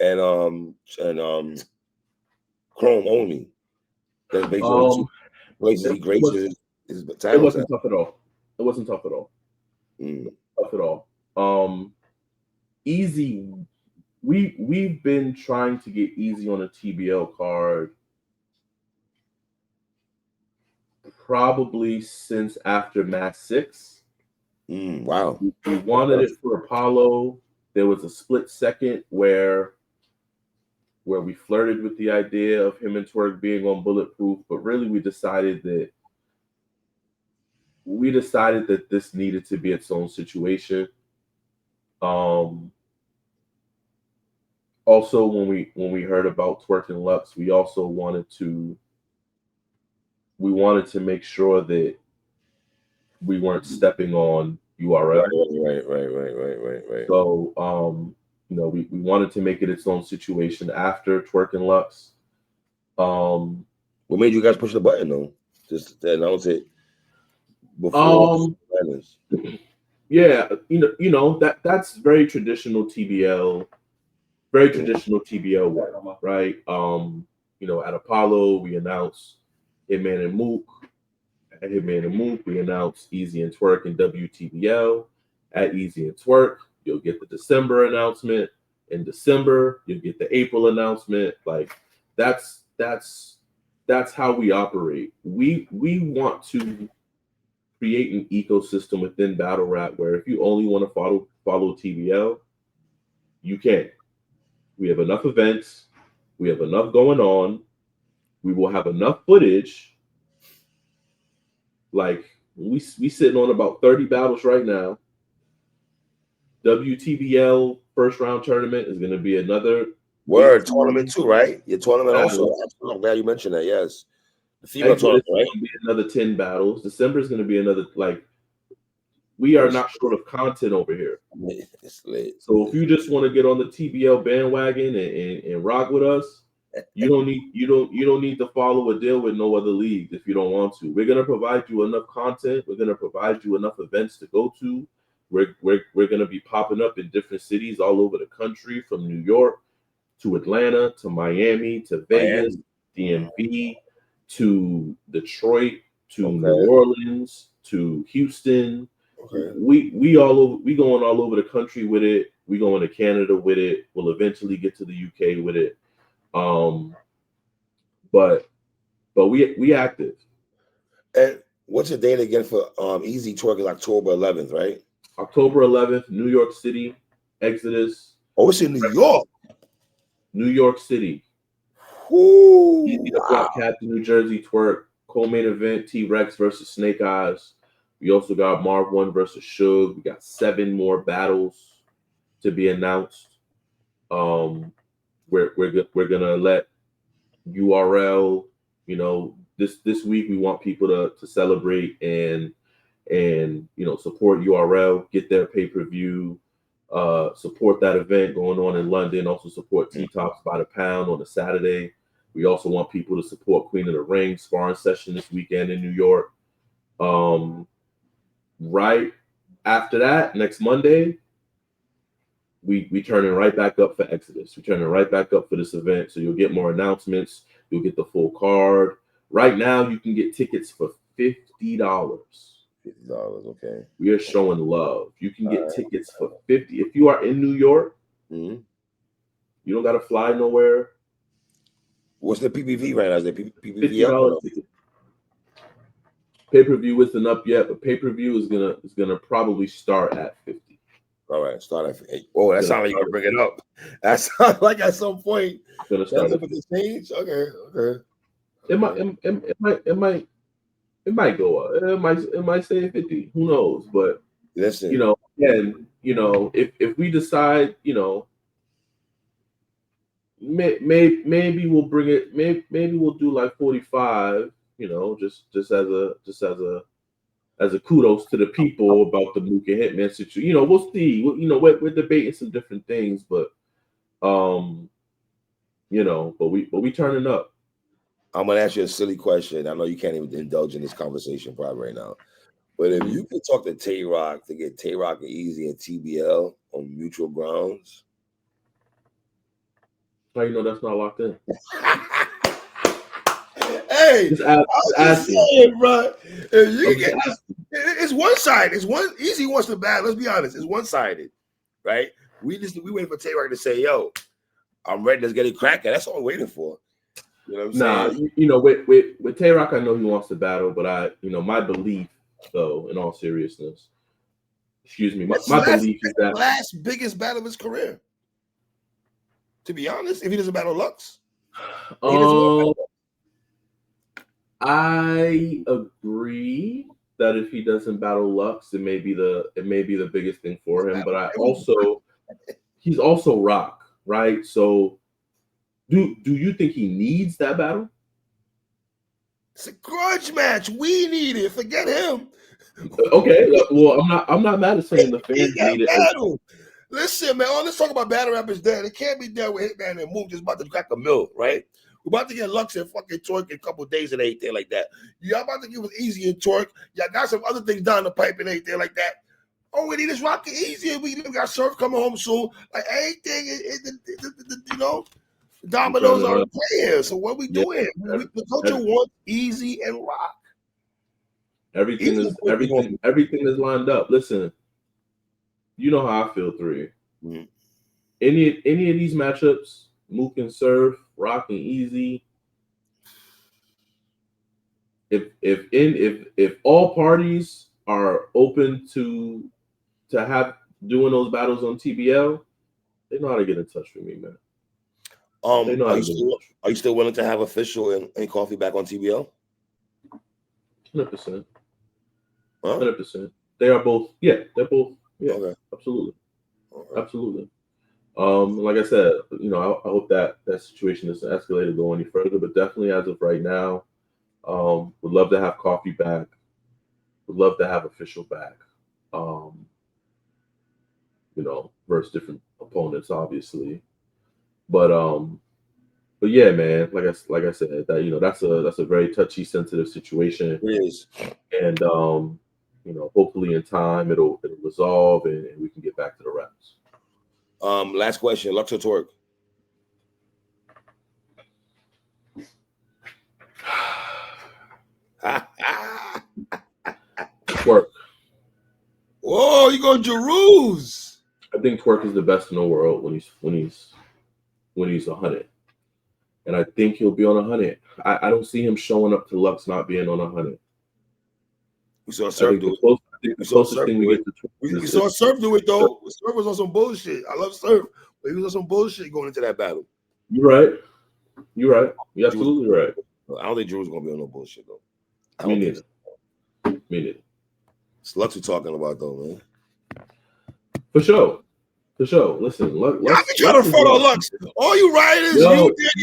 and Chrome only? That's basically two places he graces his talent. It wasn't tough at all. It wasn't tough at all. Tough at all. Eazy, we've been trying to get Eazy on a TBL card probably since after Match 6. Wow. We wanted it for Apollo. There was a split second where where we flirted with the idea of him and Twerk being on Bulletproof, but really we decided that this needed to be its own situation. Also, when we heard about Twerk and Lux, we also wanted to make sure that we weren't stepping on URL. Right. So, we wanted to make it its own situation after Twerk and Lux. What made you guys push the button though? Just to announce it before yeah, that's very traditional TBL, work, right? At Apollo we announced Hitman and Mook. At Hitman and Mook, we announced Eazy and Twerk and WTBL. At Eazy and Twerk, you'll get the December announcement. In December, you'll get the April announcement. Like that's how we operate. We want to create an ecosystem within battle rap where if you only want to follow TBL, you can. We have enough events. We have enough going on. We will have enough footage. Like we sitting on about 30 battles right now. WTBL first round tournament is going to be another tournament too, right? Your tournament also. I'm glad you mentioned that. Yes, the female tournament, right? Going to be another 10 battles. December is going to be another. Like we are not short of content over here. It's late. So if you just want to get on the TBL bandwagon and rock with us, you don't need to follow a deal with no other leagues if you don't want to. We're gonna provide you enough content. We're gonna provide you enough events to go to. We're gonna be popping up in different cities all over the country, from New York to Atlanta to Miami to Vegas, DMV to Detroit to New Orleans to Houston. We all over. We going all over the country with it. We going to Canada with it. We'll eventually get to the UK with it. But we active. And what's the date again for Eazy Twerk is October 11th, right? October 11th, New York City, Exodus. Oh, it's in New York. New York City. Ooh, Eazy the Flop Captain, New Jersey Twerk. Co-main event, T-Rex versus Snake Eyes. We also got Marv 1 versus Suge. We got 7 more battles to be announced. We're gonna let URL. This week we want people to celebrate and support URL, get their pay-per-view, support that event going on in London. Also support T-Tops by the pound on a Saturday. We also want people to support Queen of the Ring sparring session this weekend in New York. Right after that, next Monday, we turning right back up for Exodus. We're turning right back up for this event. So you'll get more announcements. You'll get the full card. Right now, you can get tickets for $50. $50, okay. We are showing love. You can get tickets for $50. If you are in New York, you don't got to fly nowhere. What's the PPV right now? Is the PPV $50 ticket? Pay-per-view isn't up yet, but pay-per-view is gonna probably start at 50. All right, start at 50. Oh, that sounds like you're gonna bring it up. That sounds like at some point gonna start at the change. Okay. It might go up. It might stay at 50. Who knows? But listen, again, if we decide, maybe we'll bring it. Maybe we'll do like 45. Just as a kudos to the people about the Mook and Hitman situation. We'll see. We're debating some different things, but but we turning up. I'm gonna ask you a silly question. I know you can't even indulge in this conversation probably right now, but if you could talk to Tay-Rock to get Tay-Rock and Eazy and TBL on mutual grounds, how you know that's not locked in? Hey, I was just saying, bro. It's one-sided. Eazy wants to battle. Let's be honest. It's one-sided, right? We waiting for Tay-Rock to say, "Yo, I'm ready. Let's get it cracking." That's all we're waiting for. You know what I'm saying? With Tay-Rock, I know he wants to battle, but my belief, though, in all seriousness, excuse me, my belief is that last biggest battle of his career. To be honest, if he doesn't battle Lux, I agree that if he doesn't battle Lux, it may be the biggest thing for him. But he's also Rock, right? So do you think he needs that battle? It's a grudge match. We need it. Forget him. Okay, well, I'm not mad at saying the fans need it. Battle. Listen, man, let's talk about battle rappers dead. It can't be dead with Hitman and Mook just about to crack a mill, right? We're about to get Lux and fucking Twerk in a couple of days and anything like that. Y'all about to give us Eazy and Twerk. Y'all got some other things down the pipe and anything like that. Oh, we need this Rock and Eazy. We got Surf coming home soon. Like anything, you know, dominoes are playing. So what we doing? The culture wants Eazy and Rock. Everything is lined up. Listen, you know how I feel. 3. Mm-hmm. Any of these matchups, Mook and Surf, Rock and Eazy. If all parties are open to have doing those battles on TBL, they know how to get in touch with me, man. Are you still willing to have official and coffee back on TBL? 100%. 100%. They are both. Yeah, they're both. Yeah, okay. Absolutely. Okay. Absolutely. Like I said, you know, I hope that situation doesn't escalate or go any further. But definitely, as of right now, would love to have coffee back. Would love to have official back. You know, versus different opponents, obviously. But yeah, man. Like I said, that, you know, that's a very touchy, sensitive situation. It is. And you know, hopefully in time it'll resolve and we can get back to the reps. Last question: Lux or Twerk? Twerk. Whoa, you going Jerus? I think Twerk is the best in the world when he's 100, and I think he'll be on 100. I don't see him showing up to Lux not being on 100. We saw Surf do it. We saw Surf do it. We saw Surf do it though. Surf was on some bullshit. I love Surf, but he was on some bullshit going into that battle. You're right. You're absolutely right. I don't think Drew's gonna be on no bullshit though. Me neither. It's Lux we're talking about though, man. For sure. Listen, Lux. Y'all be trying to front on Lux. All you writers, no, it's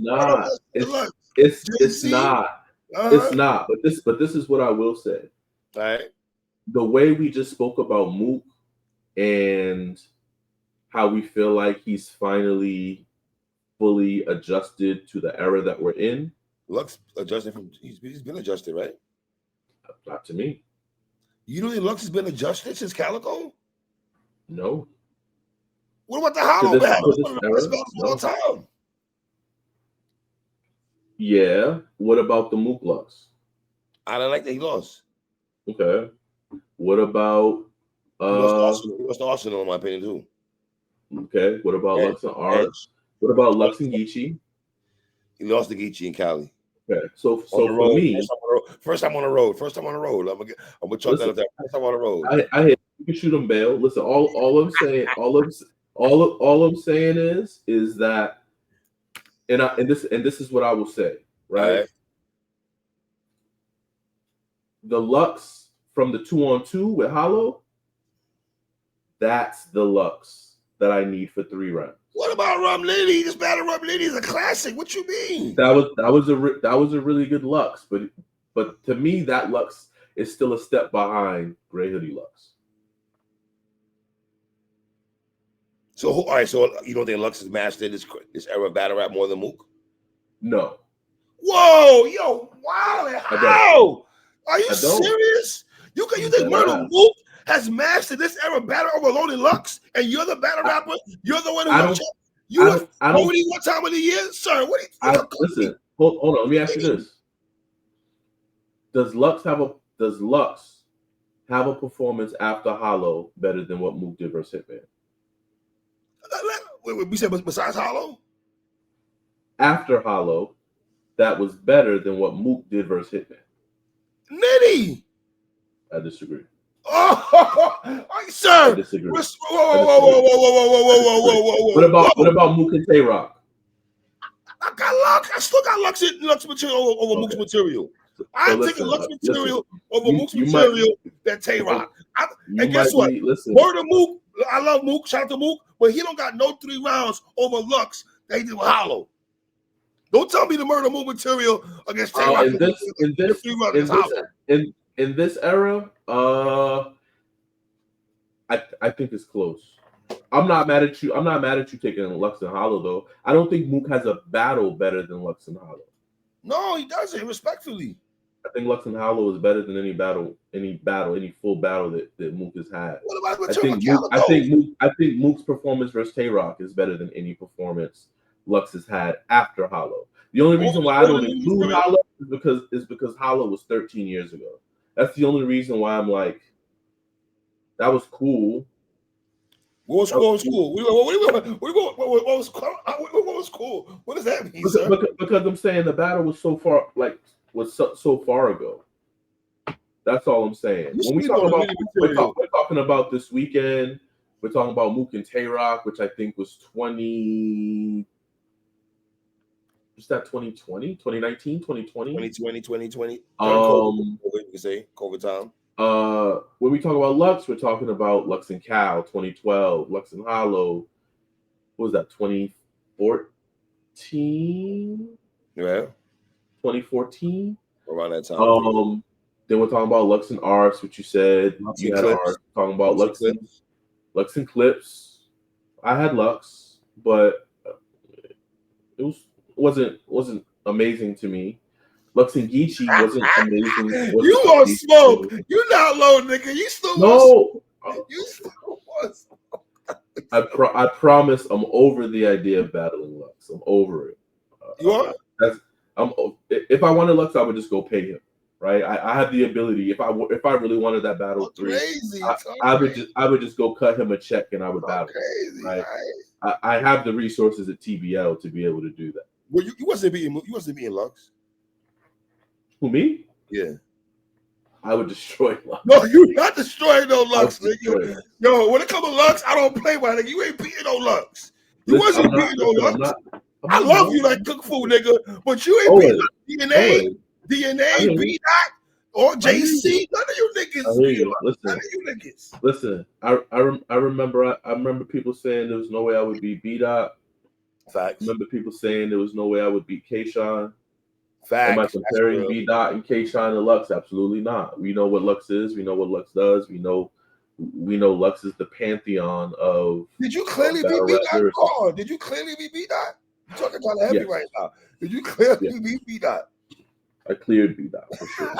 not. It's not. It's not. But this is what I will say. All right. The way we just spoke about Mook and how we feel like he's finally fully adjusted to the era that we're in. Lux adjusted he's been adjusted, right? Not to me. You don't think Lux has been adjusted since Calico? No. What about the Hollow battle? That's one of the best battles of all time. Yeah. What about the Mook Lux? I don't like that he lost. Okay. What about he lost to Arsenal, in my opinion, too. Okay. What about Lux and Art? What about Lux and Geechee? He lost to Geechee and Cali. Okay. So for me, first time on the road. I'm gonna chalk that up there. First time on the road. I hit you can shoot him bail. Listen, all I'm saying is that and this is what I will say, right? The Lux from the 2-on-2 with Hollow, that's the Lux that I need for 3 rounds. What about Rum Liddy? This battle Rum Liddy is a classic. What you mean? That was a really good Lux, but to me that Lux is still a step behind Gray Hoodie Lux. So all right, so you don't think Lux has mastered this era of battle rap more than Mook? No. Whoa, yo, wow, how? Are you serious? You think Murda Mook has mastered this era battle over Lonely Lux, and you're the battle rapper? You're the one who you were 40 one time of the year, sir. What? Listen, hold on. Let me ask you this: Does Lux have a performance after Hollow better than what Mook did versus Hitman? We said besides Hollow? After Hollow, that was better than what Mook did versus Hitman. Nitty. I disagree. Oh, sir. I disagree. Whoa, whoa, whoa, whoa, whoa, whoa, whoa, whoa, whoa, whoa. What about Mook and Twork? I got Lux. I still got Lux material over Mook's material. I'm taking Lux material over Mook's material than Tay-Rock. And guess what? Murda Mook, I love Mook, shout out to Mook, but he don't got no 3 rounds over Lux that he did with Hollow. Don't tell me the Murda Mook material against Tay-Rock. In this era, I think it's close. I'm not mad at you. I'm not mad at you taking Lux and Hollow though. I don't think Mook has a battle better than Lux and Hollow. No, he doesn't. Respectfully, I think Lux and Hollow is better than any full battle that Mook has had. What about I think Mook's performance versus Tay-Rock is better than any performance Lux has had after Hollow. The only reason why I don't include Hollow is because Hollow was 13 years ago. That's the only reason why I'm like, that was cool. What was cool? What was cool? What does that mean, sir? Because I'm saying the battle was so far ago. That's all I'm saying. When we talk about, we're talking about this weekend. We're talking about Mook and Tay-Rock, which I think was 20. Was that 2020, 2019, 2020? 2020. You can say COVID time. When we talk about Lux, we're talking about Lux and Cal, 2012, Lux and Hollow. What was that, 2014? Yeah. 2014? Around that time. Then we're talking about Lux and Ars, which you said. You had Ars. Talking about Lux and Clips. I had Lux, but it wasn't amazing to me. Lux and Geechee wasn't amazing. You on smoke. You not low, nigga. You still no. You still was. I promise I'm over the idea of battling Lux. I'm over it. You are? If I wanted Lux, I would just go pay him. Right? I have the ability. If I really wanted that battle I would just go cut him a check and I would battle. Crazy, right? I have the resources at TBL to be able to do that. Well, you wasn't beating Lux. Who, me? Yeah. I would destroy Lux. No, you not destroying no Lux, nigga. Yo, when it comes to Lux, I don't play by nigga. You ain't beating no Lux. You wasn't beating no Lux. I love you like cook food, nigga, but you ain't beating DNA, B-Dot, or JC. None of you niggas. I hear you. None of you niggas. Listen, I remember people saying there was no way I would beat B-Dot. Facts. I remember people saying there was no way I would beat K-Shine. Facts. Am I comparing B-Dot and K-Shine to Lux? Absolutely not. We know what Lux is. We know what Lux does. We know Lux is the pantheon of. Did you clearly beat B-Dot? Oh, did you clearly beat B-Dot? You're talking kind of heavy right now. Did you clearly beat B-Dot? I cleared B-Dot for sure.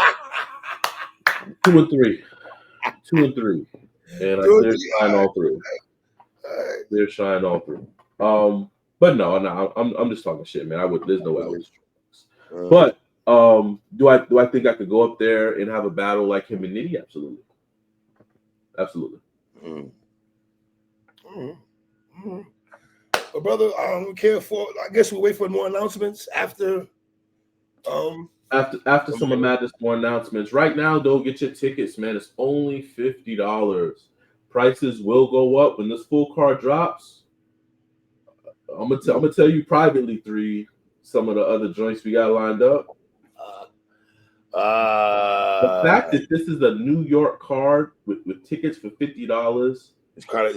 2 and 3. 2 and 3. And I cleared Shine all through. Cleared Shine all through. But no, I'm just talking shit, man. There's no way I would. But do I think I could go up there and have a battle like him and Nitty? Absolutely. Absolutely. But brother, I guess we'll wait for more announcements after some of Madness, more announcements. Right now, though, get your tickets, man. It's only $50. Prices will go up when this full card drops. I'm gonna tell you privately, 3 some of the other joints we got lined up. The fact that this is a New York card with tickets for $50. It's kind of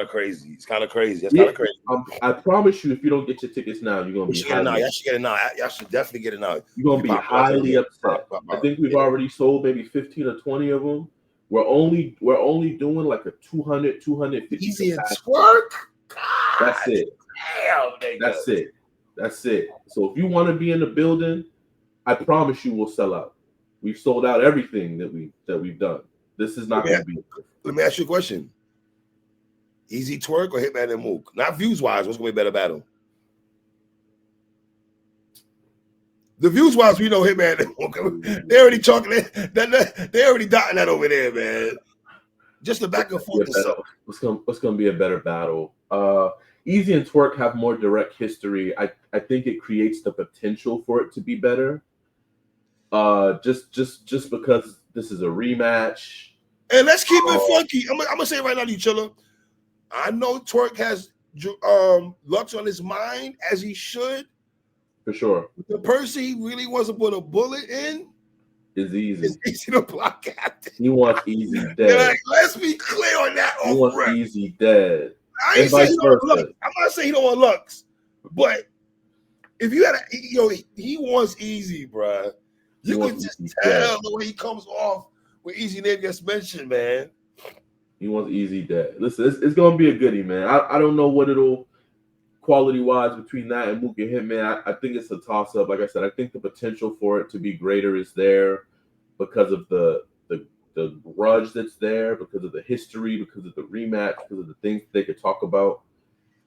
crazy. It's kind of crazy. That's kind of crazy. I promise you, if you don't get your tickets now, you're gonna be. Y'all should get it now. Y'all should definitely get it now. You're gonna be highly upset. I think we've already sold maybe 15 or 20 of them. We're only doing like a 200, 250. Easy and Twerk. That's it. Damn, That's it. So if you want to be in the building, I promise you we'll sell out. We've sold out everything that we've done. This is not going to be. Let me ask you a question. Eazy, Twerk, or Hitman and Mook? Not views wise, what's going to be a better battle? The views wise, we know Hitman and Mook. They already talking. They already dotting that over there, man. Just the back and forth. What's going to be a better battle? Eazy and Twerk have more direct history. I think it creates the potential for it to be better. Just because this is a rematch. And let's keep it funky. I'm gonna say it right now to you, Chilla. I know Twerk has Lux on his mind as he should. For sure. The person he really wants to put a bullet in is Eazy. It's Eazy the block captain. He wants Eazy dead. Like, let's be clear on that. He wants Eazy dead. I ain't saying he don't want Lux. I'm not saying he don't want Lux, but if you had he wants Eazy, bro. You can just tell the way he comes off when Eazy name gets mentioned, man. He wants Eazy dead. Listen, it's gonna be a goodie, man. I don't know what it'll quality-wise between that and Mook and Hitman. I think it's a toss-up. Like I said, I think the potential for it to be greater is there because of the grudge that's there, because of the history, because of the rematch, because of the things they could talk about.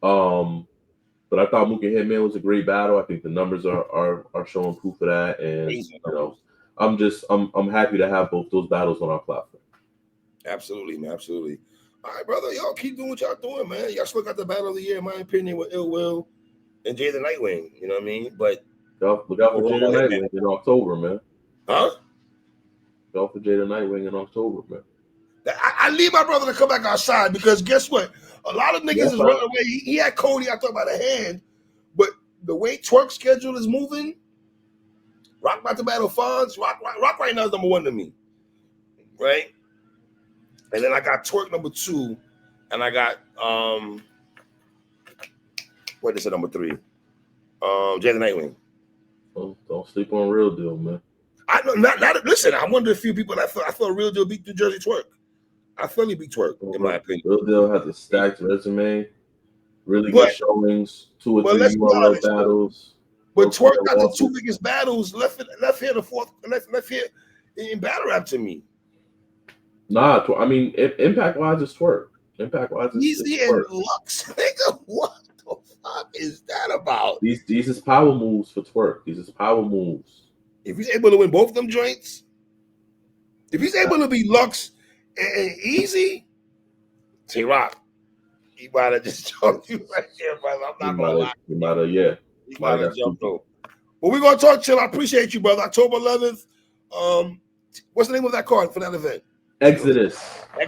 But I thought Mook and Hitman was a great battle. I think the numbers are showing proof of that, and I'm happy to have both those battles on our platform. Absolutely, man. Absolutely. All right, brother. Y'all keep doing what y'all doing, man. Y'all still got the battle of the year, in my opinion, with Ill Will and Jay the Nightwing. You know what I mean? But look out for Jay the Nightwing in October, man. Huh? Look out for Jay the Nightwing in October, man. I need my brother to come back outside because guess what? A lot of niggas is running away. He had Cody, I thought, by the hand, but the way Twerk schedule is moving, Rock about to battle Fonz. Rock right now is number 1 to me, right? And then I got Twerk number 2, and I got what is it, number 3? Jay the Nightwing. Don't sleep on Real Deal, man. I know not listen, I'm one of the few people that I thought Real Deal beat New Jersey Twerk. I fully beat Twerk, in my opinion. Real Deal has a stacked resume, really good showings, 2 or 3 URL battles. But Twerk got the 2 biggest battles left here, the 4th left here in battle rap to me. Nah, I mean, impact wise, it's Twerk. Impact wise, Eazy and Lux, nigga. What the fuck is that about? These is power moves for Twerk. These is power moves. If he's able to win both of them joints, if he's able to beat Lux and Eazy, T-Rock, he might have just jumped you right there, brother. I'm not gonna lie. He might have jumped over. But we're gonna talk, Chill. I appreciate you, brother. October 11th. What's the name of that card for that event? Exodus. All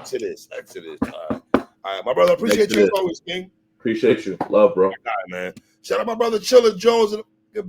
right, my brother. Appreciate you as always, King. Appreciate you. Love, bro. All right, man. Shout out my brother Chilla Jones and Bill.